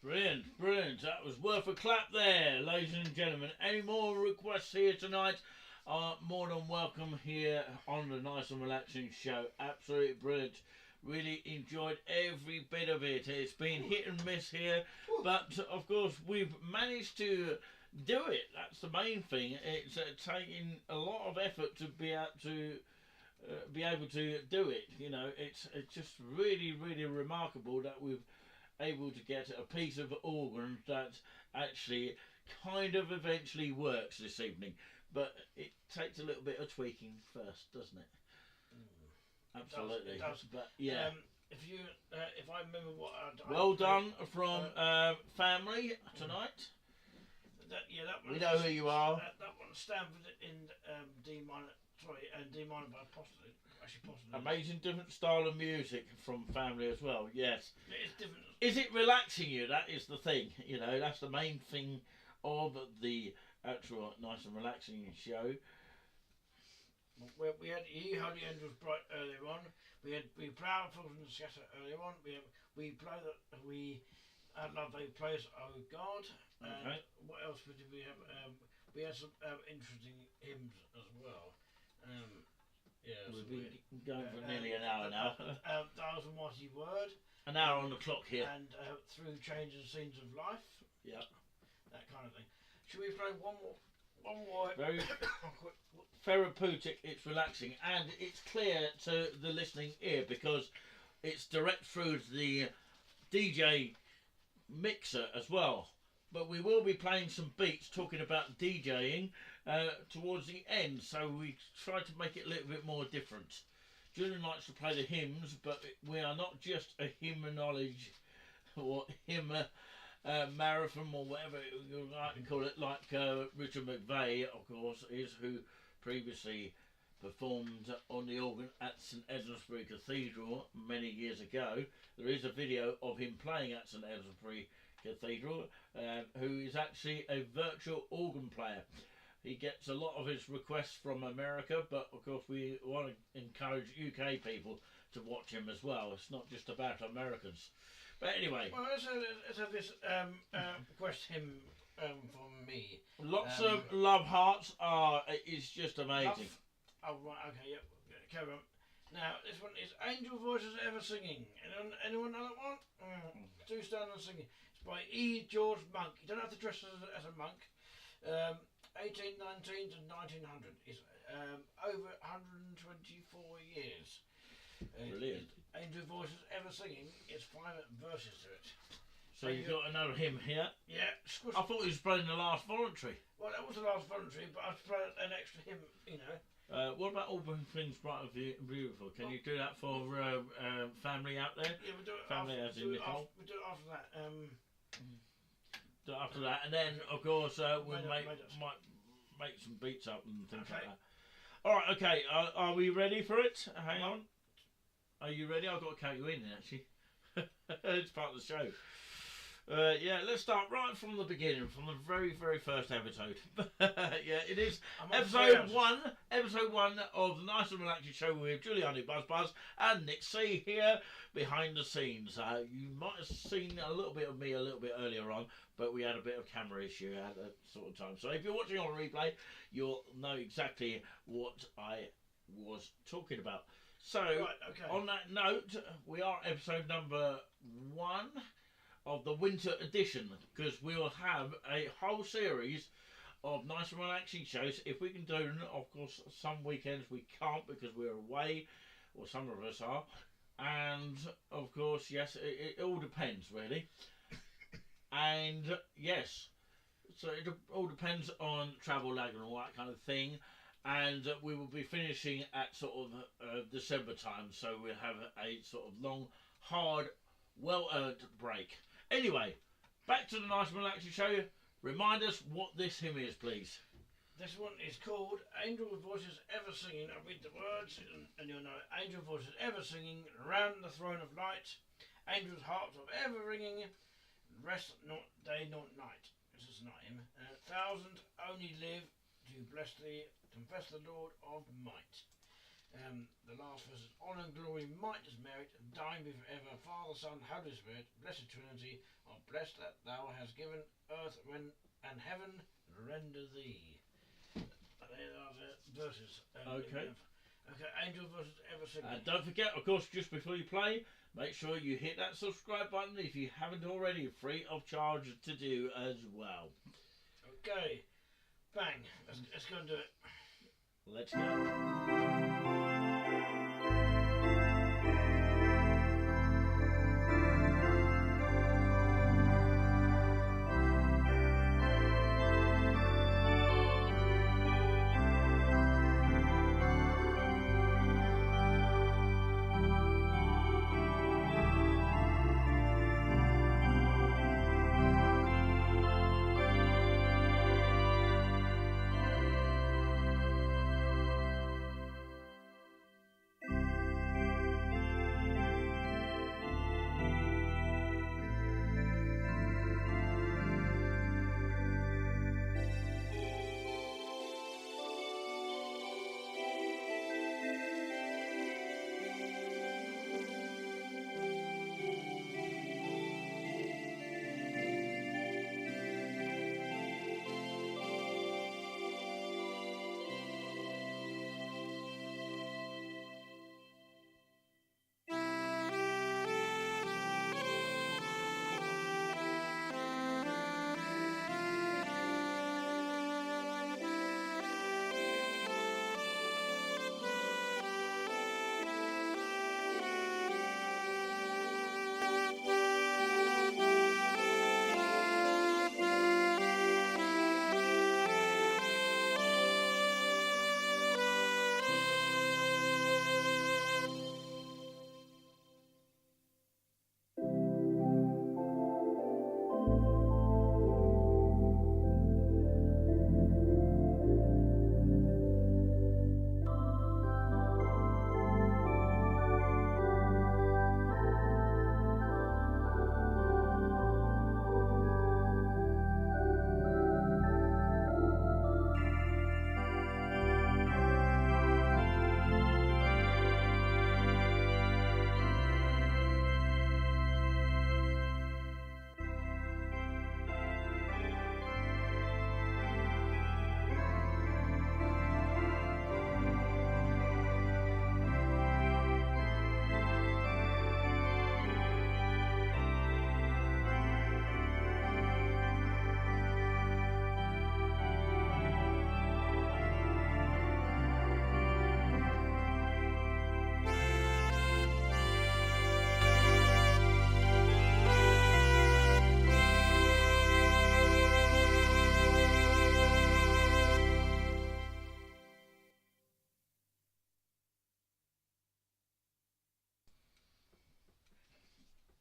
Speaker 2: Brilliant, brilliant. That was worth a clap there, ladies and gentlemen. Any more requests here tonight are more than welcome here on the Nice and Relaxing Show. Absolutely brilliant. Really enjoyed every bit of it. It's been hit and miss here, but of course we've managed to do it. That's the main thing. It's taking a lot of effort to be able to do it. You know, it's just really, really remarkable that we've able to get a piece of organ that actually kind of eventually works this evening, but it takes a little bit of tweaking first, doesn't it? Absolutely.
Speaker 1: It does.
Speaker 2: But yeah.
Speaker 1: If I remember what
Speaker 2: well done from family tonight.
Speaker 1: That one.
Speaker 2: We know who you are.
Speaker 1: That one, Stanford in D minor. Sorry, D minor by postulate. Actually, postulate.
Speaker 2: Amazing, different style of music from family as well. Yes.
Speaker 1: It is different.
Speaker 2: Is it relaxing you? That is the thing. You know, that's the main thing of the actual Nice and Relaxing Show.
Speaker 1: We had You Holy Angels Bright earlier on. We played Falls and Scatter earlier on. We had Love They Praise Oh God.
Speaker 2: Okay.
Speaker 1: What else did we have? We had some interesting hymns as well.
Speaker 2: We've been going for nearly an hour now.
Speaker 1: That was a mighty word.
Speaker 2: An hour on the clock here.
Speaker 1: And through changes scenes of life.
Speaker 2: Yeah.
Speaker 1: That kind of thing. Should we play one more?
Speaker 2: Very therapeutic. It's relaxing and it's clear to the listening ear because it's direct through to the DJ mixer as well. But we will be playing some beats talking about DJing towards the end, so we try to make it a little bit more different. Julian likes to play the hymns, but we are not just a hymnology or hymn marathon or whatever you like to call it, like Richard McVeigh, of course, is who previously performed on the organ at St Edmundsbury Cathedral many years ago. There is a video of him playing at St Edmundsbury Cathedral, who is actually a virtual organ player. He gets a lot of his requests from America, but of course we want to encourage UK people to watch him as well. It's not just about Americans. But anyway.
Speaker 1: Well, let's have this request hymn from me.
Speaker 2: Lots of love hearts. It's just amazing.
Speaker 1: Oh, right, okay, yep. Carry on. Now, this one is Angel Voices Ever Singing. Anyone know that one? Do stand and singing. It's by E. George Monk. You don't have to dress as a monk. 1819 to 1900. It's over 124 years.
Speaker 2: Brilliant.
Speaker 1: Angel Voices Ever Singing. It's 5 verses to it.
Speaker 2: So you've got another hymn here?
Speaker 1: Yeah.
Speaker 2: I thought he was playing the last voluntary.
Speaker 1: Well, that was the last voluntary, but I've played an extra hymn, you know.
Speaker 2: What about All Things Bright and Beautiful? Can you do that for family out there?
Speaker 1: Yeah, we'll do it
Speaker 2: family
Speaker 1: after,
Speaker 2: as in Nicole?
Speaker 1: We'll do it after that.
Speaker 2: Do it after that, and then of course we'll might make some beats up and things like that. Alright, okay, are we ready for it? Hang on. Are you ready? I've got to count you in actually. It's part of the show. Yeah, let's start right from the beginning, from the very, very first episode. Yeah, it is episode one of the Nice and Relaxing Show with Giuliani Buzz and Nick C here behind the scenes. You might have seen a little bit of me a little bit earlier on, but we had a bit of camera issue at that sort of time. So if you're watching on replay, you'll know exactly what I was talking about. So, on that note, we are episode number 1 of the winter edition, because we will have a whole series of Nice and Relaxing shows if we can do them. Of course, some weekends we can't because we're away, or some of us are, and of course, yes, it all depends really. And yes, so it all depends on travel lag and all that kind of thing. And we will be finishing at sort of December time, so we'll have a sort of long, hard, well-earned break. Anyway, back to the Nice and Relaxing Show. Remind us what this hymn is, please.
Speaker 1: This one is called Angel Voices Ever Singing. I'll read the words and you'll know it. Angel Voices Ever Singing, around the throne of light. Angels' hearts of ever ringing, rest not day nor night. This is not him. 1,000 only live to bless thee, confess the Lord of might. The last verse is honour and glory, might is merit, and thine be forever. Father, Son, Holy Spirit, blessed Trinity, are blessed that thou hast given earth and heaven render thee. And there are the verses.
Speaker 2: Okay.
Speaker 1: Okay, Angel versus Ever Singing.
Speaker 2: Don't forget, of course, just before you play, make sure you hit that subscribe button if you haven't already, free of charge to do as well.
Speaker 1: Okay, bang, let's go and do it.
Speaker 2: Let's go.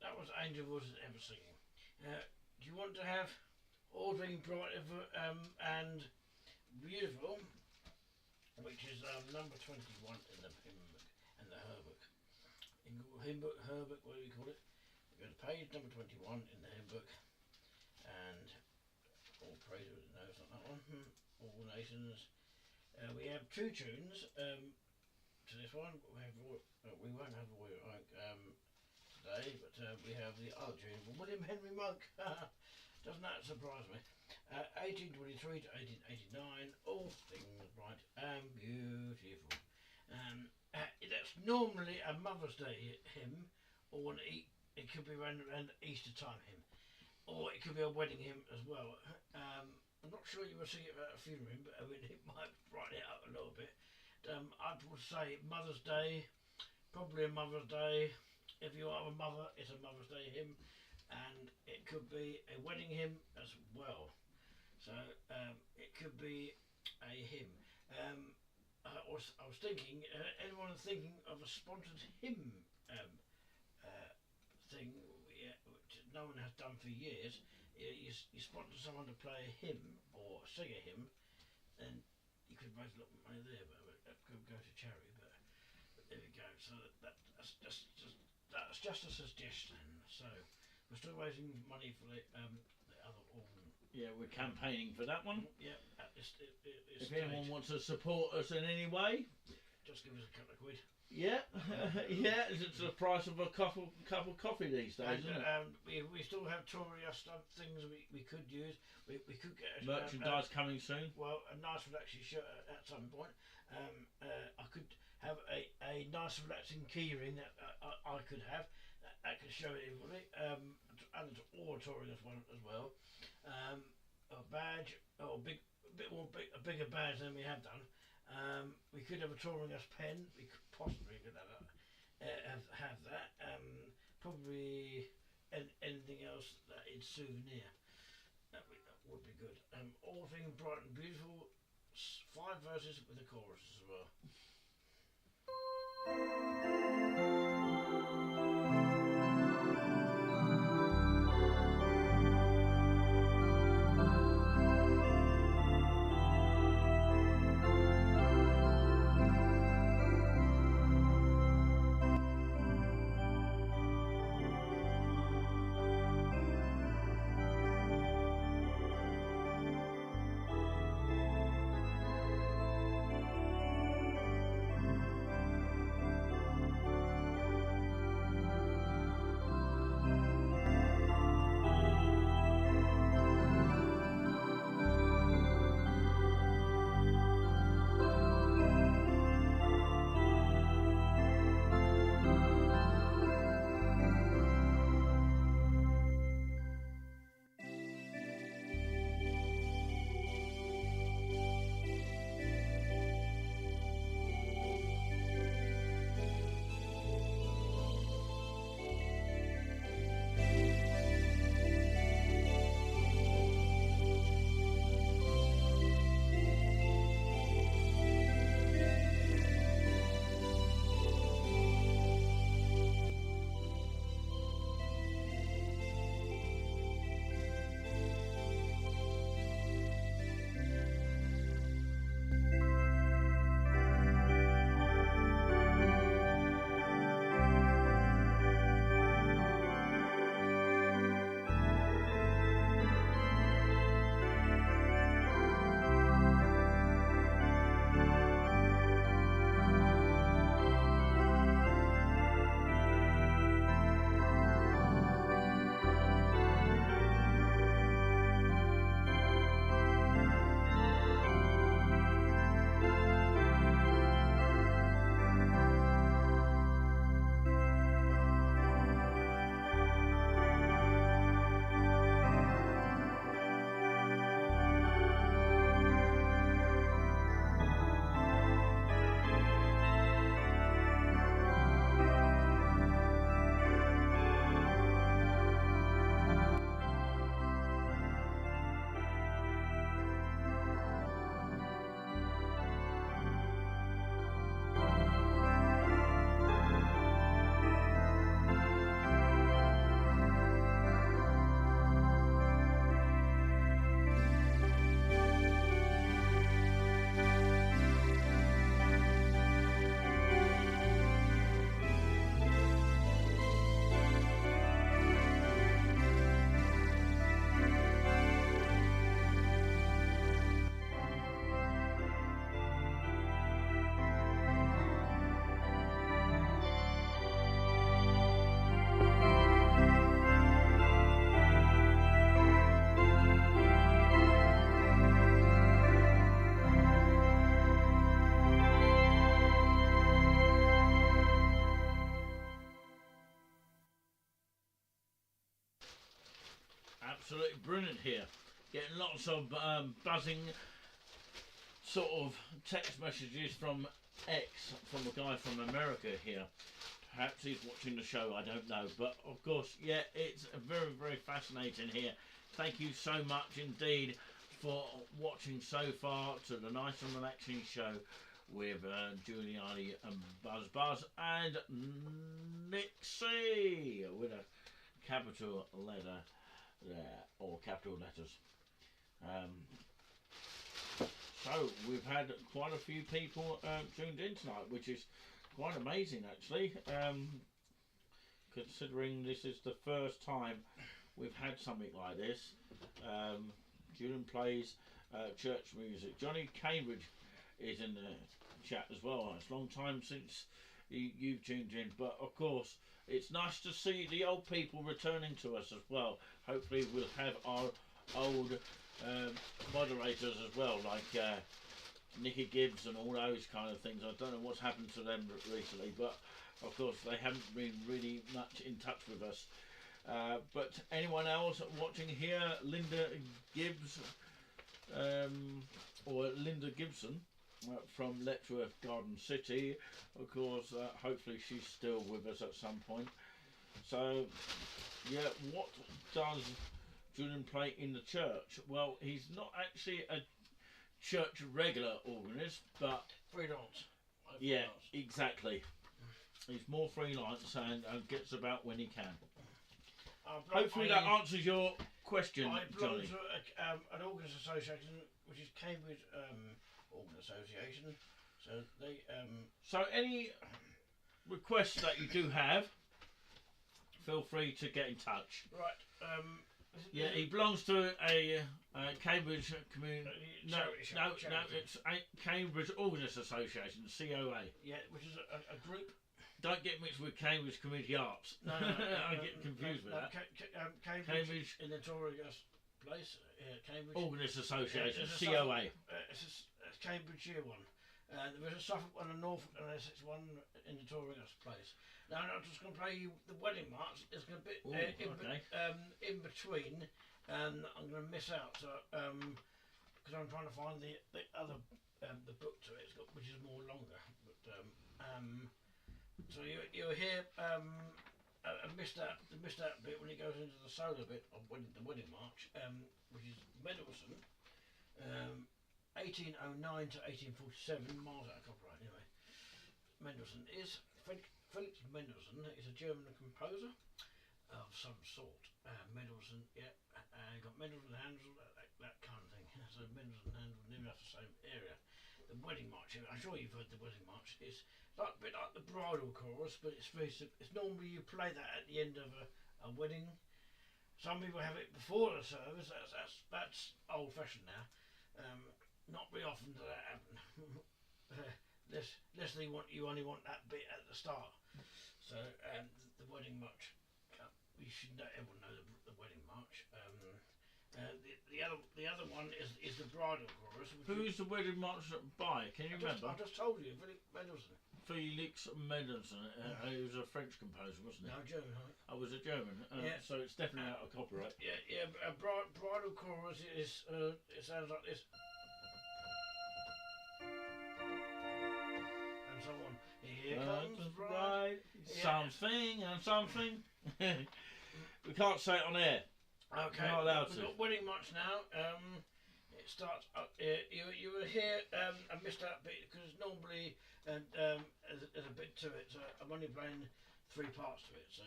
Speaker 1: That was Angel versus Ever Singing. Do you want to have All Being Bright and Beautiful, which is number 21 in the hymn book and the her book. In hymn book, her book, what do you call it? We go to page number 21 in the hymn book, and all praise, no, it's not that one. All nations. We have two tunes to this one. We won't have Roy today, but we have the other tune from William Henry Monk. Doesn't that surprise me? 1823 to 1889, All Things Bright and Beautiful. That's normally a Mother's Day hymn, or it could be around Easter time hymn, or it could be a wedding hymn as well. I'm not sure you will sing it at a funeral hymn, but I mean, it might brighten it up a little bit. I would say Mother's Day, probably a Mother's Day. If you are a mother, it's a Mother's Day hymn, and it could be a wedding hymn as well. So it could be a hymn. I was thinking, anyone thinking of a sponsored hymn thing, which no one has done for years? You sponsor someone to play a hymn or sing a hymn, and you could raise a lot of money there, but that could go to charity. But there we go. So that's just a suggestion. So we're still raising money for the other organ.
Speaker 2: Yeah, we're campaigning for that one.
Speaker 1: Yeah.
Speaker 2: If anyone wants to support us in any way,
Speaker 1: just give us a couple of quid.
Speaker 2: Yeah, yeah, it's the price of a cup of coffee these days, isn't it?
Speaker 1: We still have Toria stuff things we could use. We could get
Speaker 2: merchandise coming soon.
Speaker 1: Well, a nice relaxing shirt at some point. I could have a nice relaxing keyring that I could have that could show everybody, and or Toria's one as well. A badge or a bigger badge than we have done. We could have a touring us pen. We could possibly have that. Probably anything else that is souvenir. That would be good. All things bright and beautiful. 5 verses with a chorus as well.
Speaker 2: Absolutely brilliant here. Getting lots of buzzing sort of text messages from X, from a guy from America here. Perhaps he's watching the show, I don't know. But of course, yeah, it's very, very fascinating here. Thank you so much indeed for watching so far to the nice and relaxing show with Giuliani and Buzz and Nixie with a capital letter there, or capital letters. So we've had quite a few people tuned in tonight, which is quite amazing actually, considering this is the first time we've had something like this. Julian plays church music. Johnny Cambridge is in chat as well. It's a long time since you've tuned in, but of course it's nice to see the old people returning to us as well. Hopefully we'll have our old moderators as well, like Nicky Gibbs and all those kind of things. I don't know what's happened to them recently, but of course they haven't been really much in touch with us. But anyone else watching here, Linda Gibbs or Linda Gibson from Letchworth Garden City, of course, hopefully she's still with us at some point. So yeah, what does Julian play in the church? Well, he's not actually a church regular organist, but
Speaker 1: freelance.
Speaker 2: Yeah, exactly. He's more freelance and gets about when he can. Hopefully that answers your question,
Speaker 1: I belong
Speaker 2: Johnny.
Speaker 1: to an organist association, which is Cambridge Organist Association. So they
Speaker 2: So any requests that you do have, feel free to get in touch.
Speaker 1: right.
Speaker 2: Yeah, he belongs to a Cambridge community. No,
Speaker 1: charity.
Speaker 2: it's a Cambridge Organist Association, COA.
Speaker 1: Yeah, which is a group.
Speaker 2: Don't get mixed with Cambridge Community Arts.
Speaker 1: No,
Speaker 2: I get confused with that.
Speaker 1: Cambridge in the Notorious Place. Cambridge
Speaker 2: Organist Association,
Speaker 1: it's
Speaker 2: COA.
Speaker 1: It's Cambridgeshire one. There is a Suffolk one, a Norfolk, and there's one in the Notorious Place. Now I'm just going to play you the wedding march. It's going to be in between, and I'm going to miss out. So because I'm trying to find the other the book to it, which is more longer. But so you'll hear I missed out bit when it goes into the solo bit of the wedding march, which is Mendelssohn, 1809 to 1847, miles out of copyright anyway. Mendelssohn is Felix Mendelssohn is a German composer of some sort. Mendelssohn, yeah, got Mendelssohn Handel, that kind of thing. So Mendelssohn Handel, near enough the same area. The wedding march, I'm sure you've heard the wedding march. It's like a bit like the bridal chorus, but it's normally you play that at the end of a wedding. Some people have it before the service. That's old fashioned now. Not very often does that happen. Unless you only want that bit at the start. So the wedding march, you should everyone know the wedding march. The other one is the bridal chorus.
Speaker 2: Who is the wedding march by? Can you remember?
Speaker 1: I just told you, Felix Mendelssohn.
Speaker 2: Felix Mendelssohn. He was a French composer, wasn't he?
Speaker 1: No, German. Right?
Speaker 2: I was a German.
Speaker 1: Yeah.
Speaker 2: So it's definitely out of copyright.
Speaker 1: Yeah. A bridal chorus is it sounds like this. And so on. Here comes the bride.
Speaker 2: Something and something. We can't say it on air.
Speaker 1: Okay.
Speaker 2: We're not allowed to.
Speaker 1: We've got wedding march now. It starts up here. You will hear I missed that bit because normally there's a bit to it. So I'm only playing 3 parts to it. So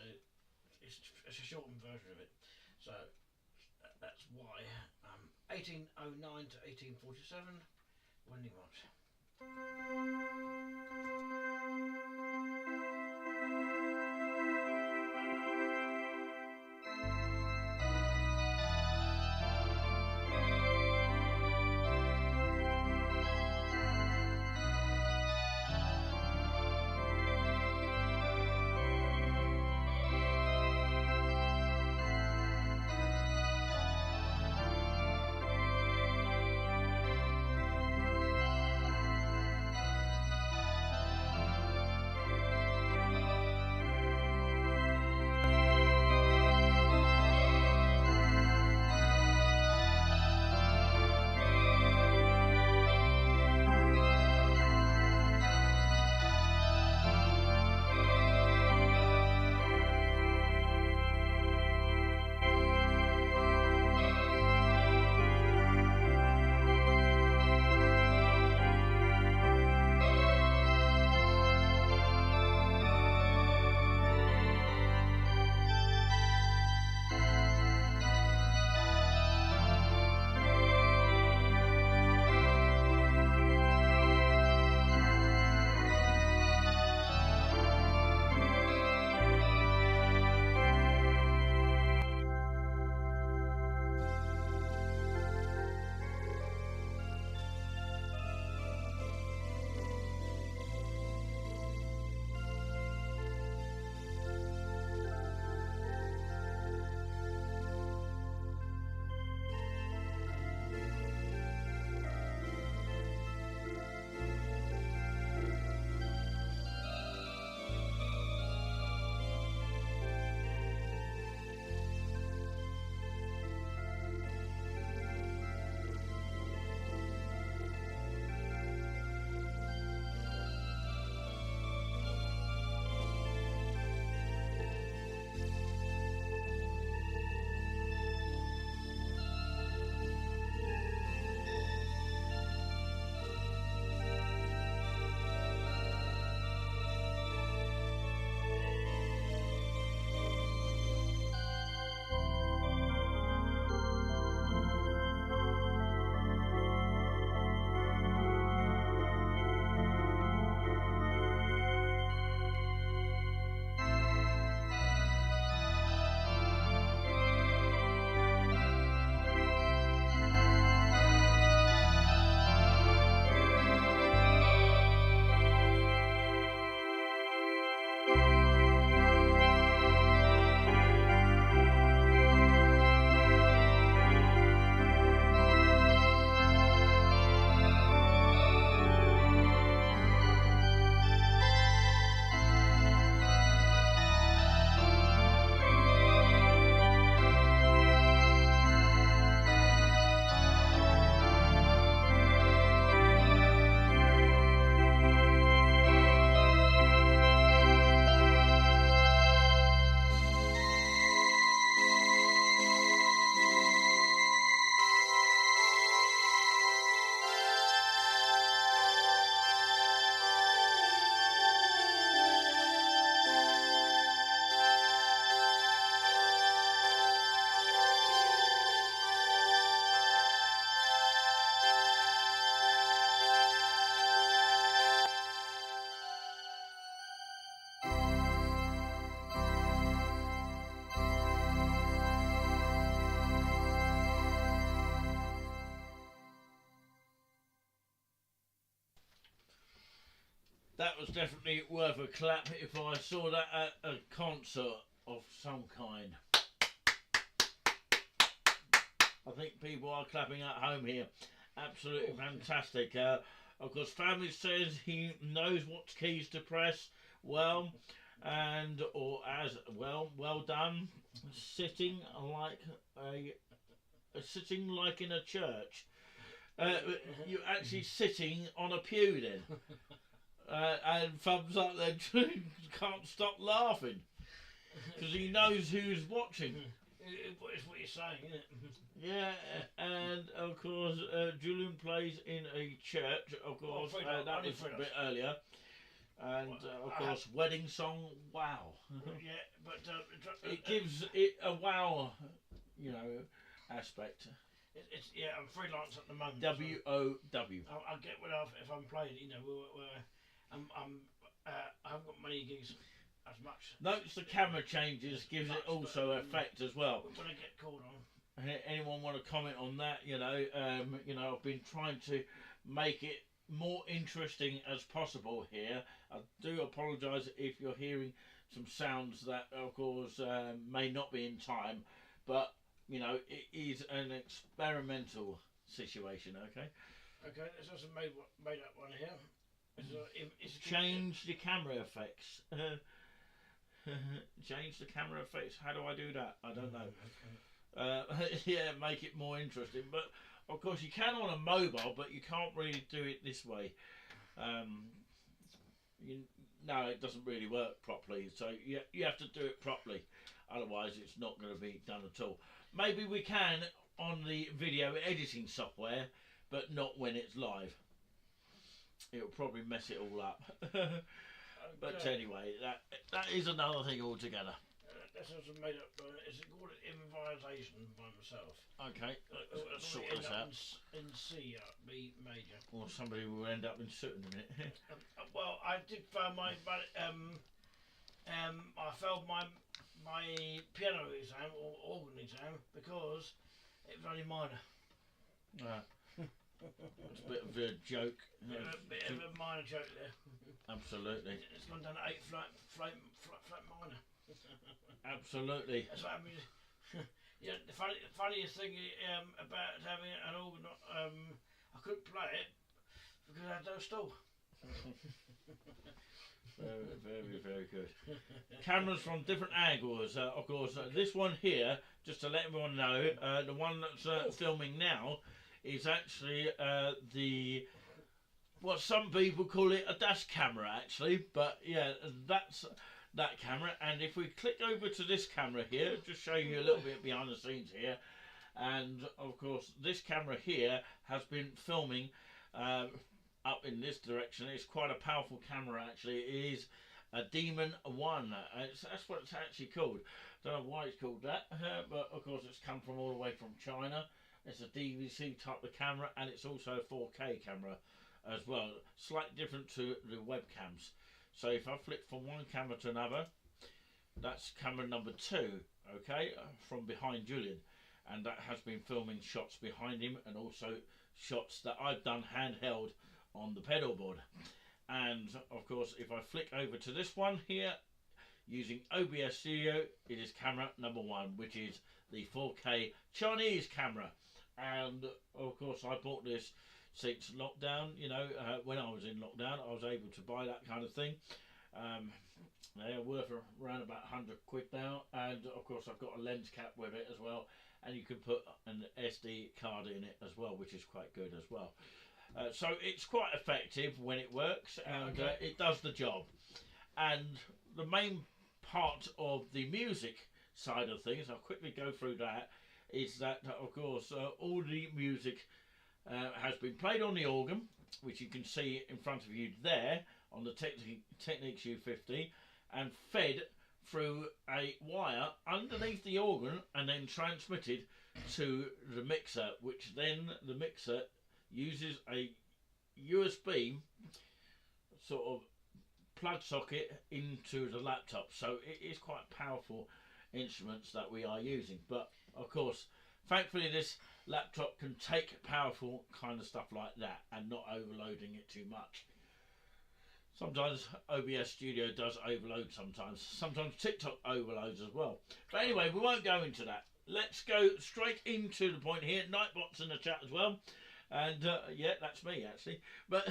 Speaker 1: it's a shortened version of it. So that's why 1809 to 1847 wedding march.
Speaker 2: That was definitely worth a clap if I saw that at a concert of some kind. I think people are clapping at home here. Absolutely fantastic. Of course, family says he knows what keys to press well, and or as well. Well done. Sitting like in a church. You're actually sitting on a pew then. And thumbs up there. Can't stop laughing because he knows who's watching.
Speaker 1: It's what you're saying, isn't it?
Speaker 2: Yeah, and of course Julian plays in a church. Of course, that was a bit earlier. And of course, wedding song. Wow.
Speaker 1: Yeah, but
Speaker 2: it gives it a wow, aspect.
Speaker 1: It's I'm freelance at the moment.
Speaker 2: WOW.
Speaker 1: I'll get rid of if I'm playing. I haven't got many gigs as much.
Speaker 2: Notice the camera changes gives it also effect as well.
Speaker 1: When I get called on.
Speaker 2: Anyone want to comment on that? I've been trying to make it more interesting as possible here. I do apologise if you're hearing some sounds that, of course, may not be in time, but it is an experimental situation. Okay.
Speaker 1: Okay, this is a made up one here.
Speaker 2: Change the camera effects. Change the camera effects. How do I do that? I don't know. Yeah, make it more interesting. But of course, you can on a mobile, but you can't really do it this way. No, it doesn't really work properly. So you have to do it properly. Otherwise, it's not going to be done at all. Maybe we can on the video editing software, but not when it's live. It'll probably mess it all up. But anyway, that is another thing altogether.
Speaker 1: That's also made up. It's called improvisation by myself.
Speaker 2: Okay, let's sort this out.
Speaker 1: In C, B major.
Speaker 2: Or somebody will end up in suit in a minute.
Speaker 1: Well, I did fail my I failed my piano exam or organ exam because it was only minor.
Speaker 2: It's a bit of a joke.
Speaker 1: A bit of a minor joke there.
Speaker 2: Absolutely.
Speaker 1: It's gone down to 8 flat minor.
Speaker 2: Absolutely.
Speaker 1: That's what happened. Yeah, the funniest thing about having an organ, I couldn't play it because I had no stool.
Speaker 2: Very, very good. Cameras from different angles. Of course, this one here, just to let everyone know, the one that's filming now is actually what some people call it a dash camera, actually. But yeah, that's that camera. And if we click over to this camera here, just show you a little bit behind the scenes here. And of course, this camera here has been filming up in this direction. It's quite a powerful camera, actually. It is a Demon 1. That's what it's actually called. Don't know why it's called that, but of course it's come from all the way from China. It's a DVC type of camera, and it's also a 4K camera as well. Slightly different to the webcams. So if I flick from one camera to another, that's camera number 2, okay, from behind Julian. And that has been filming shots behind him and also shots that I've done handheld on the pedal board. And of course, if I flick over to this one here, using OBS Studio, it is camera number 1, which is the 4K Chinese camera. And of course, I bought this since lockdown. When I was in lockdown, I was able to buy that kind of thing. They're worth around about 100 quid now. And of course, I've got a lens cap with it as well. And you can put an SD card in it as well, which is quite good as well. So it's quite effective when it works, and it does the job. And the main part of the music side of things, I'll quickly go through that, is that of course all the music has been played on the organ, which you can see in front of you there on the Technics U50, and fed through a wire underneath the organ and then transmitted to the mixer, which then the mixer uses a USB sort of plug socket into the laptop. So it is quite powerful instruments that we are using. But of course, thankfully this laptop can take powerful kind of stuff like that and not overloading it too much. Sometimes OBS Studio does overload sometimes. Sometimes TikTok overloads as well. But anyway, we won't go into that. Let's go straight into the point here. Nightbot's in the chat as well. And yeah, that's me actually. But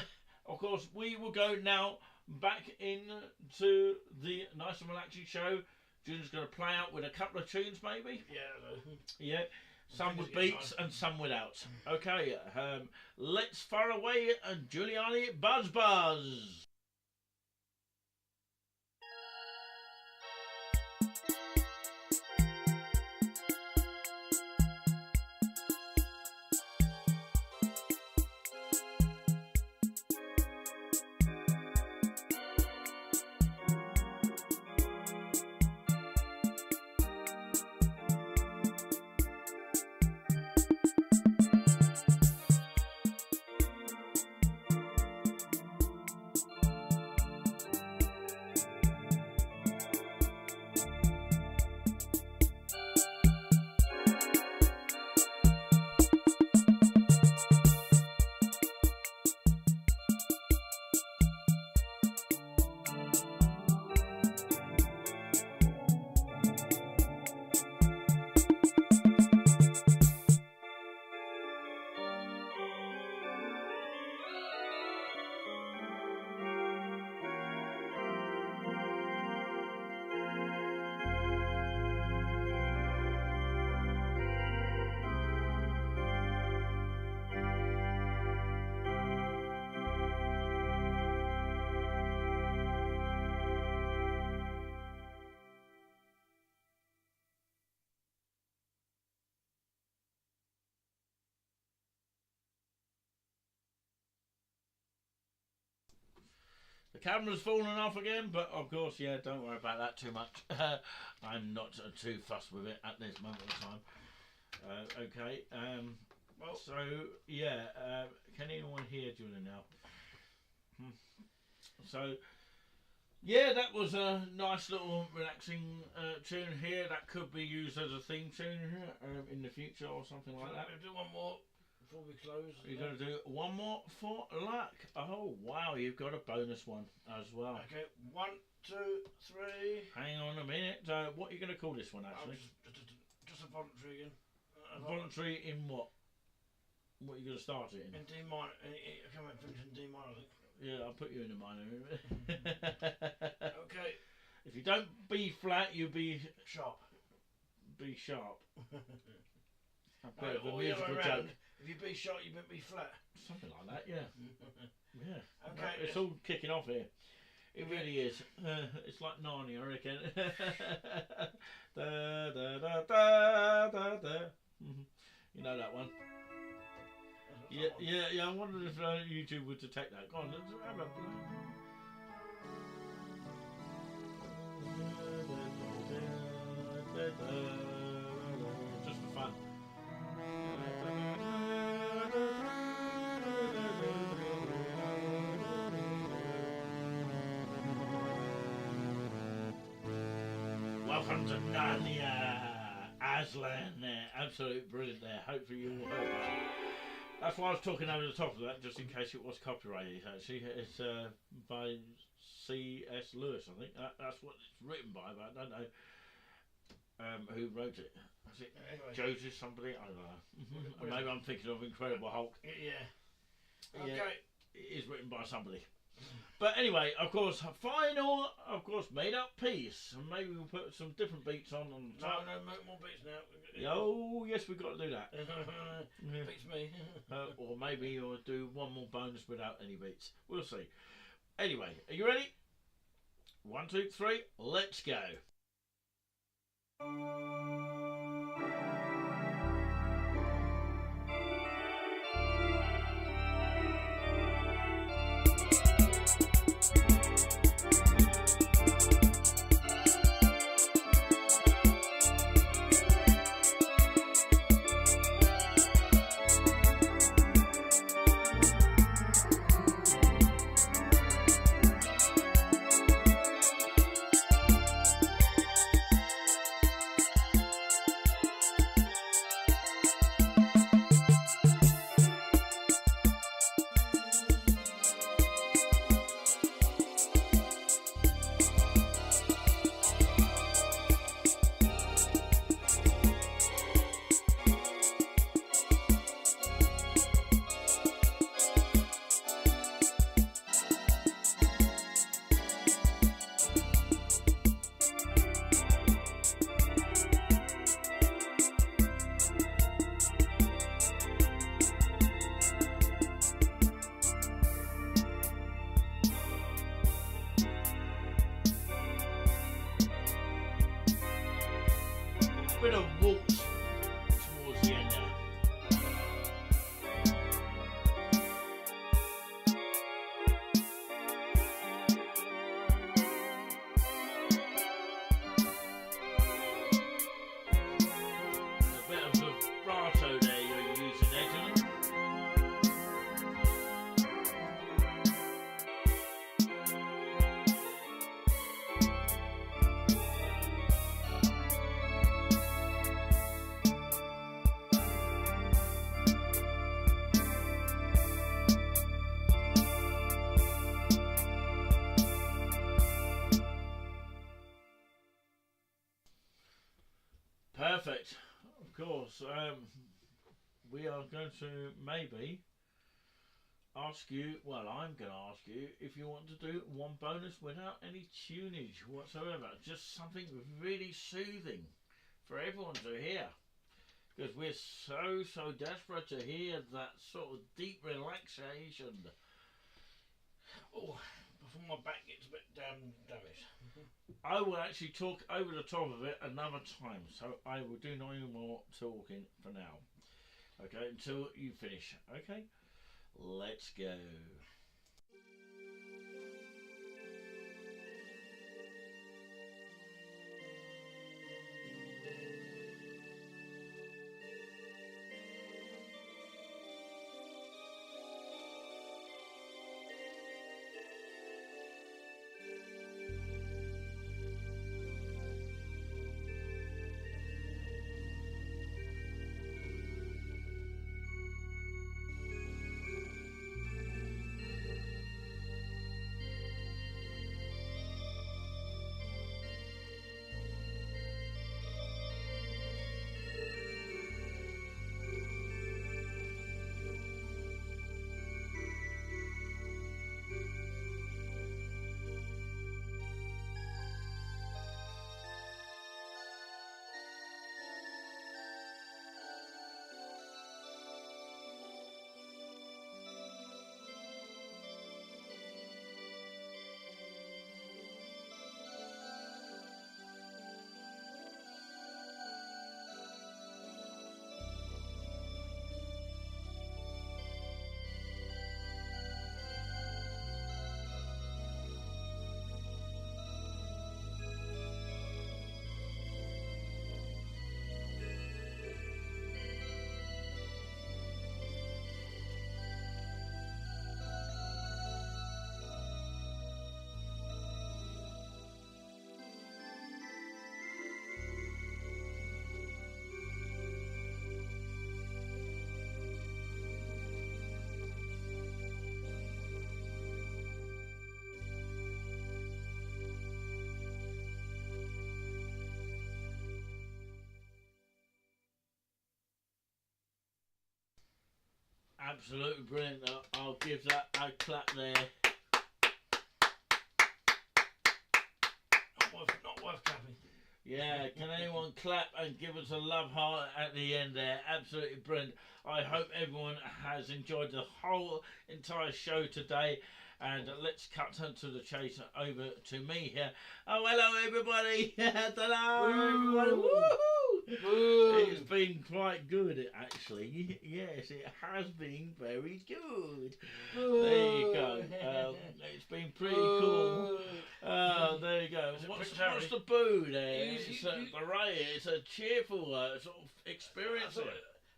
Speaker 2: of course, we will go now back into the nice and relaxing show. June's going to play out with a couple of tunes maybe.
Speaker 1: Yeah.
Speaker 2: Yeah. Some with beats and some without. Okay, let's fire away Giuliani Buzz Buzz. The camera's fallen off again, but of course, yeah, don't worry about that too much. I'm not too fussed with it at this moment in time. Okay, well, so, yeah, can anyone hear Julian now? So, yeah, that was a nice little relaxing tune here. That could be used as a theme tune in the future or something like that.
Speaker 1: We'll do one more before we close.
Speaker 2: You're going to do one more for luck. Oh, wow, you've got a bonus one as well.
Speaker 1: Okay, 1, 2, 3.
Speaker 2: Hang on a minute. What are you going to call this one, actually?
Speaker 1: Just a voluntary again.
Speaker 2: Voluntary in what? What are you going to start it in?
Speaker 1: In D minor. I can't remember, finish in D minor, I think.
Speaker 2: Yeah, I'll put you in a minor.
Speaker 1: Okay.
Speaker 2: If you don't B flat, you be
Speaker 1: sharp.
Speaker 2: B sharp. A bit
Speaker 1: No,
Speaker 2: of a
Speaker 1: all the other
Speaker 2: musical
Speaker 1: way
Speaker 2: joke.
Speaker 1: around. If you B sharp, you B flat.
Speaker 2: Something like that, yeah. Yeah.
Speaker 1: Okay.
Speaker 2: It's all kicking off here. It really is. It's like Narnia, I reckon. Da, da, da, da, da, da. You know that one. Yeah. I wondered if YouTube would detect that. Go on, let's have a just for fun. Welcome to Narnia, Aslan there. Absolute brilliant there. Hopefully you all heard that. That's why I was talking over the top of that, just in case it was copyrighted. Actually, it's by C.S. Lewis, I think. That's what it's written by, but I don't know who wrote it. Is it
Speaker 1: Anyway.
Speaker 2: Joseph somebody? I don't know. Maybe I'm thinking of Incredible Hulk.
Speaker 1: Yeah. Okay.
Speaker 2: Yeah, it is written by somebody. But anyway, of course, final, made up piece. And maybe we'll put some different beats on top.
Speaker 1: No, more beats now.
Speaker 2: Oh, yes, we've got to do that.
Speaker 1: Beats me.
Speaker 2: Or maybe you'll do one more bonus without any beats. We'll see. Anyway, are you ready? 1, 2, 3, let's go. bit of waltz towards the end there. Perfect. Of course, we are going to maybe ask you, well, I'm going to ask you if you want to do one bonus without any tunage whatsoever. Just something really soothing for everyone to hear. Because we're so desperate to hear that sort of deep relaxation.
Speaker 1: Oh, before my back gets a bit damaged.
Speaker 2: I will actually talk over the top of it another time, so I will do no more talking for now. Okay, until you finish. Okay, let's go. Absolutely brilliant. I'll give that a clap there.
Speaker 1: Not worth clapping.
Speaker 2: Yeah, can anyone clap and give us a love heart at the end there? Absolutely brilliant. I hope everyone has enjoyed the whole entire show today. And let's cut to the chase over to me here. Oh, hello everybody. Hello everybody. Woohoo! It's been quite good actually. Yes, it has been very good. There you go. It's been pretty cool. There you go. What's the boo there? It's a cheerful sort of experience.
Speaker 1: I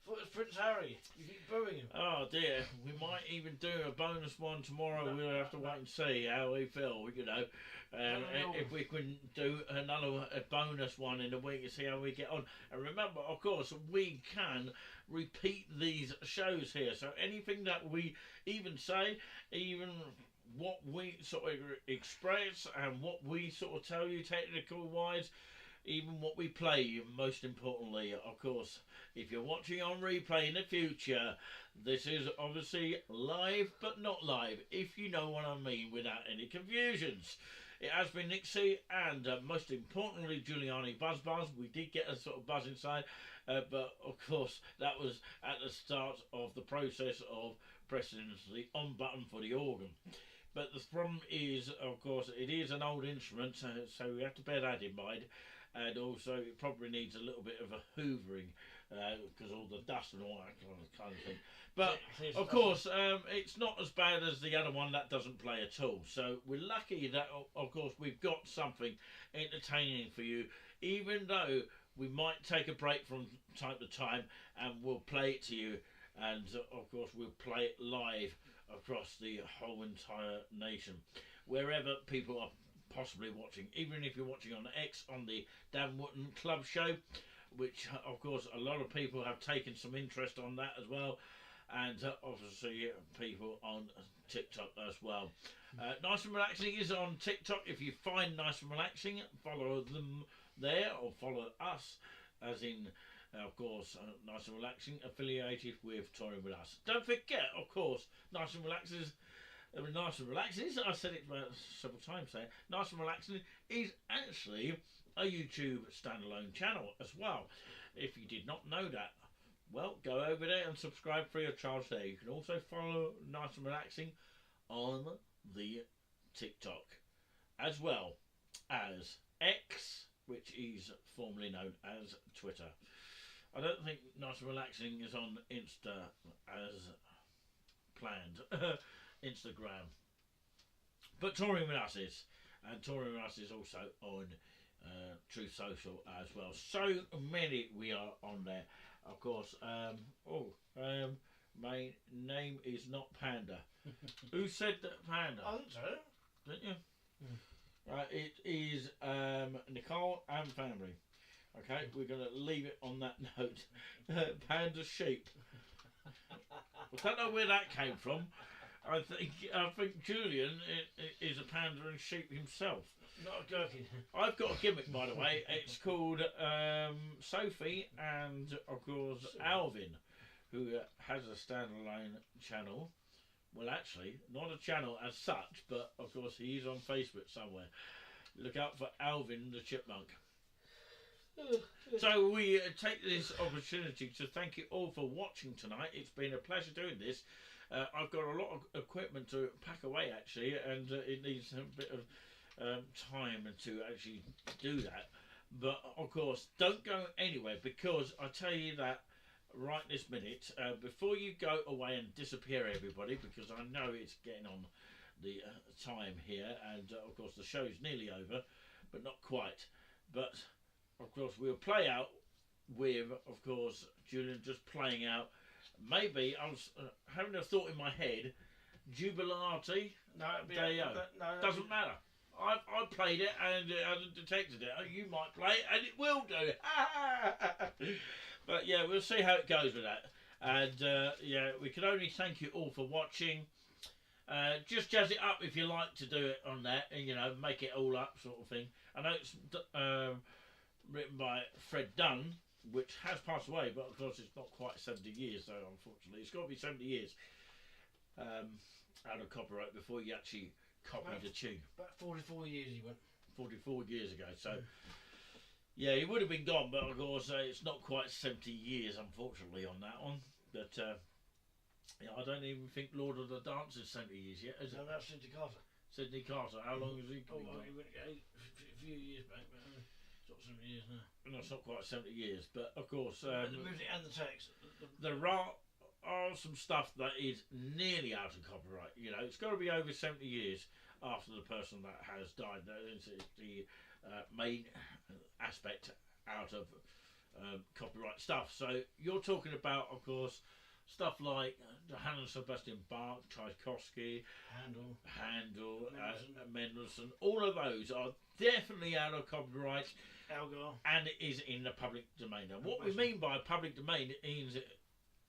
Speaker 1: thought it was Prince Harry. You keep booing him.
Speaker 2: Oh dear. We might even do a bonus one tomorrow. We'll have to wait and see how we feel, you know. If we can do another bonus one in a week and see how we get on. And remember, of course, we can repeat these shows here. So anything that we even say, even what we sort of express and what we sort of tell you technical wise, even what we play, most importantly, of course, if you're watching on replay in the future, this is obviously live but not live, if you know what I mean, without any confusions. It has been Nixie and most importantly Giuliani Buzz. We did get a sort of buzz inside, but of course that was at the start of the process of pressing the on button for the organ. But the problem is, of course, it is an old instrument, so we have to bear that in mind. and also it probably needs a little bit of a hoovering because all the dust and all that kind of thing. But of course, it's not as bad as the other one that doesn't play at all. So we're lucky that, of course, we've got something entertaining for you, even though we might take a break from time to time, and we'll play it to you. And of course, we'll play it live across the whole entire nation, wherever people are possibly watching. Even if you're watching on X, on the Dan Wootton Club show, which of course a lot of people have taken some interest on that as well, and obviously people on TikTok as well. Nice and Relaxing is on TikTok. If you find Nice and Relaxing, follow them there, or follow us, as in of course Nice and Relaxing affiliated with Touring With Us. Don't forget, of course, Nice and Relaxing, I said it several times there, Nice and Relaxing is actually a YouTube standalone channel as well. If you did not know that, well, go over there and subscribe free of charge there. You can also follow Nice and Relaxing on the TikTok, as well as X, which is formerly known as Twitter. I don't think Nice and Relaxing is on Insta as planned. Instagram. But Touring With Us is. And Touring With Us is also on Truth Social as well. So many we are on there. Of course, my name is not Panda. Who said that Panda?
Speaker 1: I think so.
Speaker 2: Didn't you? Right, it is Nicole and family. Okay, we're going to leave it on that note. Panda sheep. I don't know where that came from. I think Julian is a panda and sheep himself.
Speaker 1: Not a gherkin.
Speaker 2: I've got a gimmick, by the way. It's called Sophie and, of course, Alvin, who has a standalone channel. Well, actually, not a channel as such, but, of course, he's on Facebook somewhere. Look out for Alvin the Chipmunk. So we take this opportunity to thank you all for watching tonight. It's been a pleasure doing this. I've got a lot of equipment to pack away, actually, and it needs a bit of time to actually do that. But of course, don't go anywhere, because I tell you that right this minute, before you go away and disappear, everybody, because I know it's getting on the time here, and of course the show's nearly over, but not quite. But of course we'll play out with, of course, Julian just playing out. Maybe I was having a thought in my head, Jubilati.
Speaker 1: No,
Speaker 2: doesn't matter. I played it and it hasn't detected it. You might play it and it will do. But yeah, we'll see how it goes with that. And yeah, we can only thank you all for watching. Just jazz it up if you like to do it on that, and you know, make it all up, sort of thing. I know it's written by Fred Dunn, which has passed away, but of course it's not quite 70 years, so unfortunately it's got to be 70 years out of copyright before you actually copied a tune.
Speaker 1: About 44 years he went.
Speaker 2: 44 years ago, so yeah, he would have been gone, but of course it's not quite 70 years, unfortunately, on that one. But yeah, I don't even think Lord of the Dance is 70 years yet, is it?
Speaker 1: No, that's Sidney Carter.
Speaker 2: Sidney Carter, how long has he been gone?
Speaker 1: He went a few years back, but it's not 70 years now.
Speaker 2: No, it's not quite 70 years, but of course...
Speaker 1: the music and the text.
Speaker 2: There are some stuff that is nearly out of copyright. You know, it's got to be over 70 years after the person that has died. That is the main aspect out of copyright stuff. So you're talking about, of course, stuff like Johann Sebastian Bach, Tchaikovsky, Handel, Mendelssohn. All of those are definitely out of copyright.
Speaker 1: Algar.
Speaker 2: And it is in the public domain. Now, what we mean by public domain means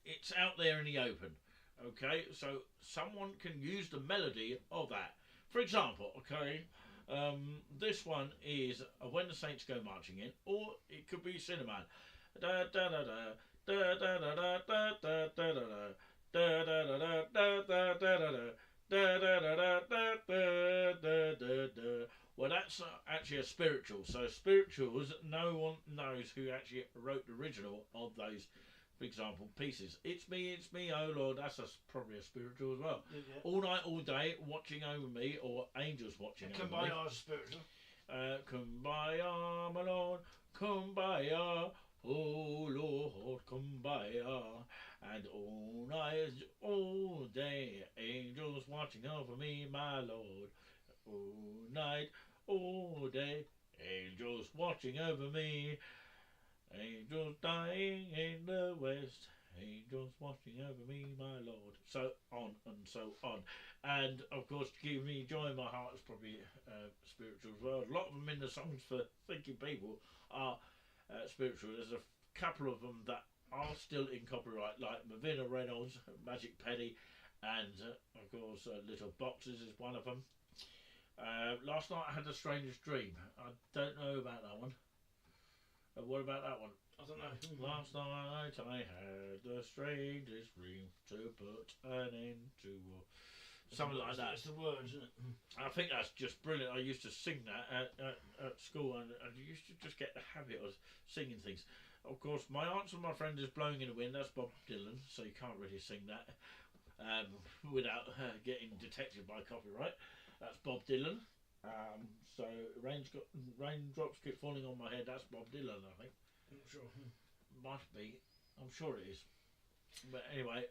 Speaker 2: it's out there in the open. Okay, so someone can use the melody of that. For example, okay, this one is When the Saints Go Marching In, or it could be Cinnamon. Da da da da da da da da da da da da da da da da. Well, that's actually a spiritual. So spirituals, no one knows who actually wrote the original of those, for example, pieces. It's me, oh Lord. That's probably a spiritual as well.
Speaker 1: Yeah.
Speaker 2: All night, all day, watching over me, or angels watching over me.
Speaker 1: Combine as spiritual.
Speaker 2: Kumbaya, my Lord, Kumbaya, oh Lord, Kumbaya. And all night, all day, angels watching over me, my Lord. All night, all day, angels watching over me. Angels dying in the west, angels watching over me, my Lord. So on and so on. And of course, to give me joy in my heart is probably spiritual as well. A lot of them in the songs for thinking people are spiritual. There's a couple of them that are still in copyright, like Mavina Reynolds, Magic Penny, and of course Little Boxes is one of them. Last night I had the strangest dream. I don't know about that one. What about that one?
Speaker 1: I don't know.
Speaker 2: Last night I had the strangest dream to put an end to war. Something like that.
Speaker 1: It's the words, isn't it?
Speaker 2: I think that's just brilliant. I used to sing that at school, and I used to just get the habit of singing things. Of course, my answer, my friend, is Blowing in the Wind. That's Bob Dylan, so you can't really sing that without getting detected by copyright. That's Bob Dylan. So raindrops keep falling on my head. That's Bob Dylan, I think.
Speaker 1: I'm not sure.
Speaker 2: Must be. I'm sure it is. But anyway,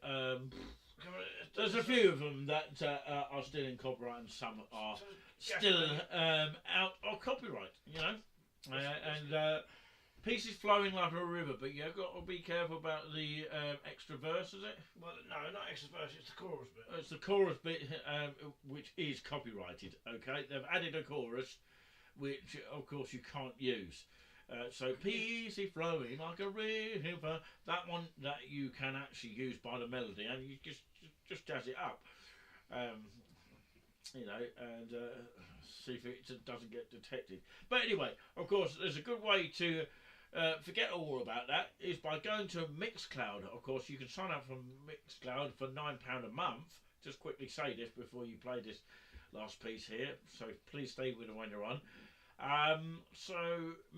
Speaker 2: there's a few of them that are still in copyright, and some are still out of copyright. You know, and pieces flowing like a river. But you've got to be careful about the extra verse, is it?
Speaker 1: Well, no, not extra verse. It's the chorus bit.
Speaker 2: It's the chorus bit, which is copyrighted. Okay, they've added a chorus, which of course you can't use. So peasy flowing like a river. That one that you can actually use by the melody, and you just jazz it up. You know, and see if it doesn't get detected. But anyway, of course, there's a good way to forget all about that is by going to Mixcloud. Of course, you can sign up for Mixcloud for £9 a month. Just quickly say this before you play this last piece here, so please stay with it when you're on. So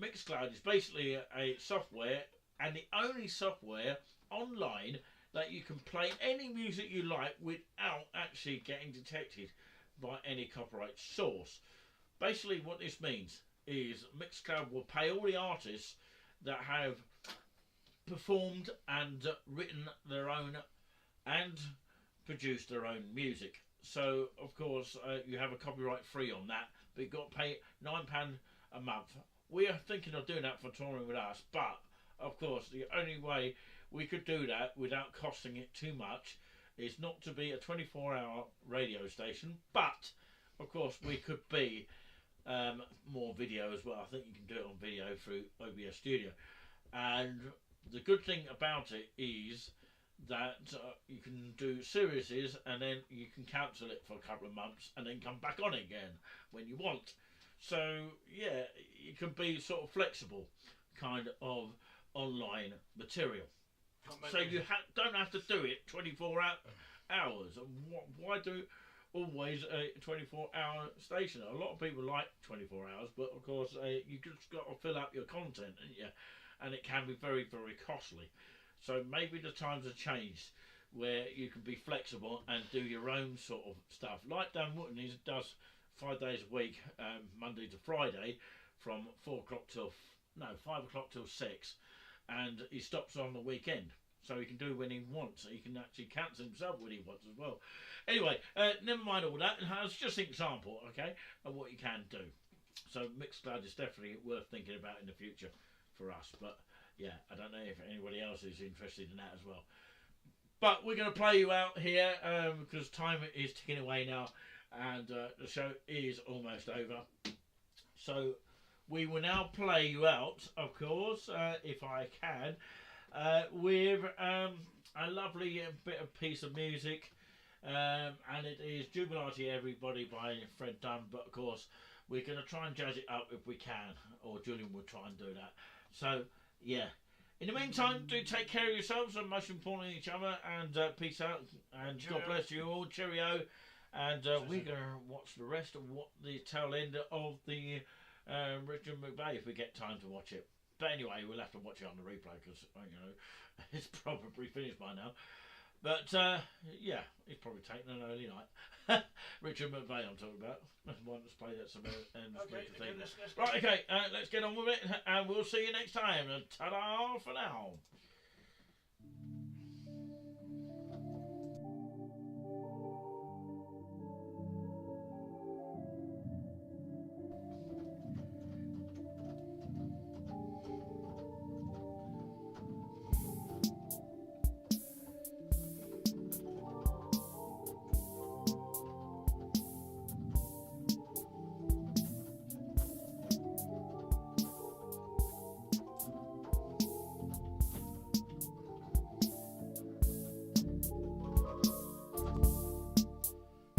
Speaker 2: Mixcloud is basically a software, and the only software online that you can play any music you like without actually getting detected by any copyright source. Basically what this means is Mixcloud will pay all the artists that have performed and written their own and produced their own music. So of course you have a copyright free on that, but you've got to pay £9 a month. We are thinking of doing that for touring with us, but of course the only way we could do that without costing it too much is not to be a 24-hour radio station, but of course we could be more video as well. I think you can do it on video through OBS Studio, and the good thing about it is that you can do series and then you can cancel it for a couple of months and then come back on again when you want. So yeah, it can be sort of flexible kind of online material. So you don't have to do it 24 hours. Why do always a 24-hour station? A lot of people like 24 hours, but of course you just got to fill up your content, haven't you? And it can be very, very costly. So maybe the times have changed where you can be flexible and do your own sort of stuff. Like Dan Wootton, he does 5 days a week, Monday to Friday, from 5 o'clock till 6, and he stops on the weekend. So he can do when he wants. He can actually cancel himself when he wants as well. Anyway, never mind all that. It's just an example, okay, of what you can do. So Mixcloud is definitely worth thinking about in the future for us. But yeah, I don't know if anybody else is interested in that as well. But we're going to play you out here because time is ticking away now, and the show is almost over. So we will now play you out, of course, if I can, with a lovely piece of music, and it is Jubilati Everybody by Fred Dunn. But of course, we're going to try and jazz it up if we can, or Julian will try and do that. So yeah, in the meantime, do take care of yourselves, and most importantly each other, and peace out, and cheerio. God bless you all. Cheerio. And we're going to watch the rest of the tail end of the Richard McVeigh if we get time to watch it. But anyway, we'll have to watch it on the replay because, you know, it's probably finished by now. But yeah, he's probably taken an early night. Richard McVeigh I'm talking about. One that's played that some
Speaker 1: Okay, let's
Speaker 2: right, okay, let's get on with it, and we'll see you next time. Ta-da for now.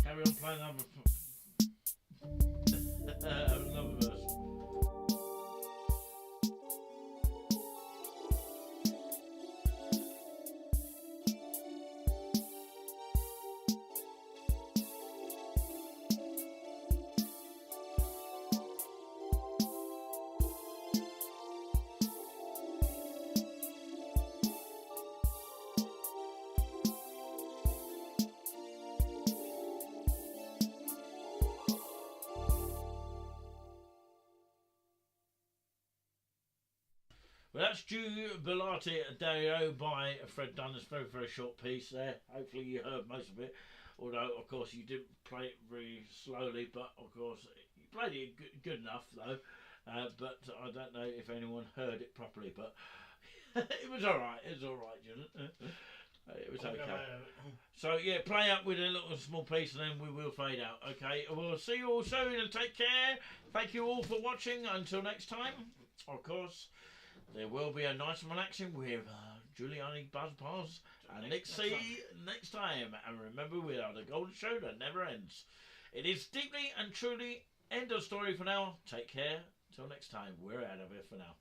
Speaker 2: Carry on playing another verse. Well, that's Jubilate Deo by Fred Dunn. It's a very, very short piece there. Hopefully you heard most of it. Although, of course, you didn't play it very slowly. But, of course, you played it good enough, though. But I don't know if anyone heard it properly. But it was all right. It was all right, Julian. It was okay. So, yeah, play up with a little small piece and then we will fade out. Okay, we'll see you all soon and take care. Thank you all for watching. Until next time, of course. There will be a nice and relaxing with Giuliani Buzz and next time. And remember, we are the golden show that never ends. It is deeply and truly end of story for now. Take care. Till next time. We're out of here for now.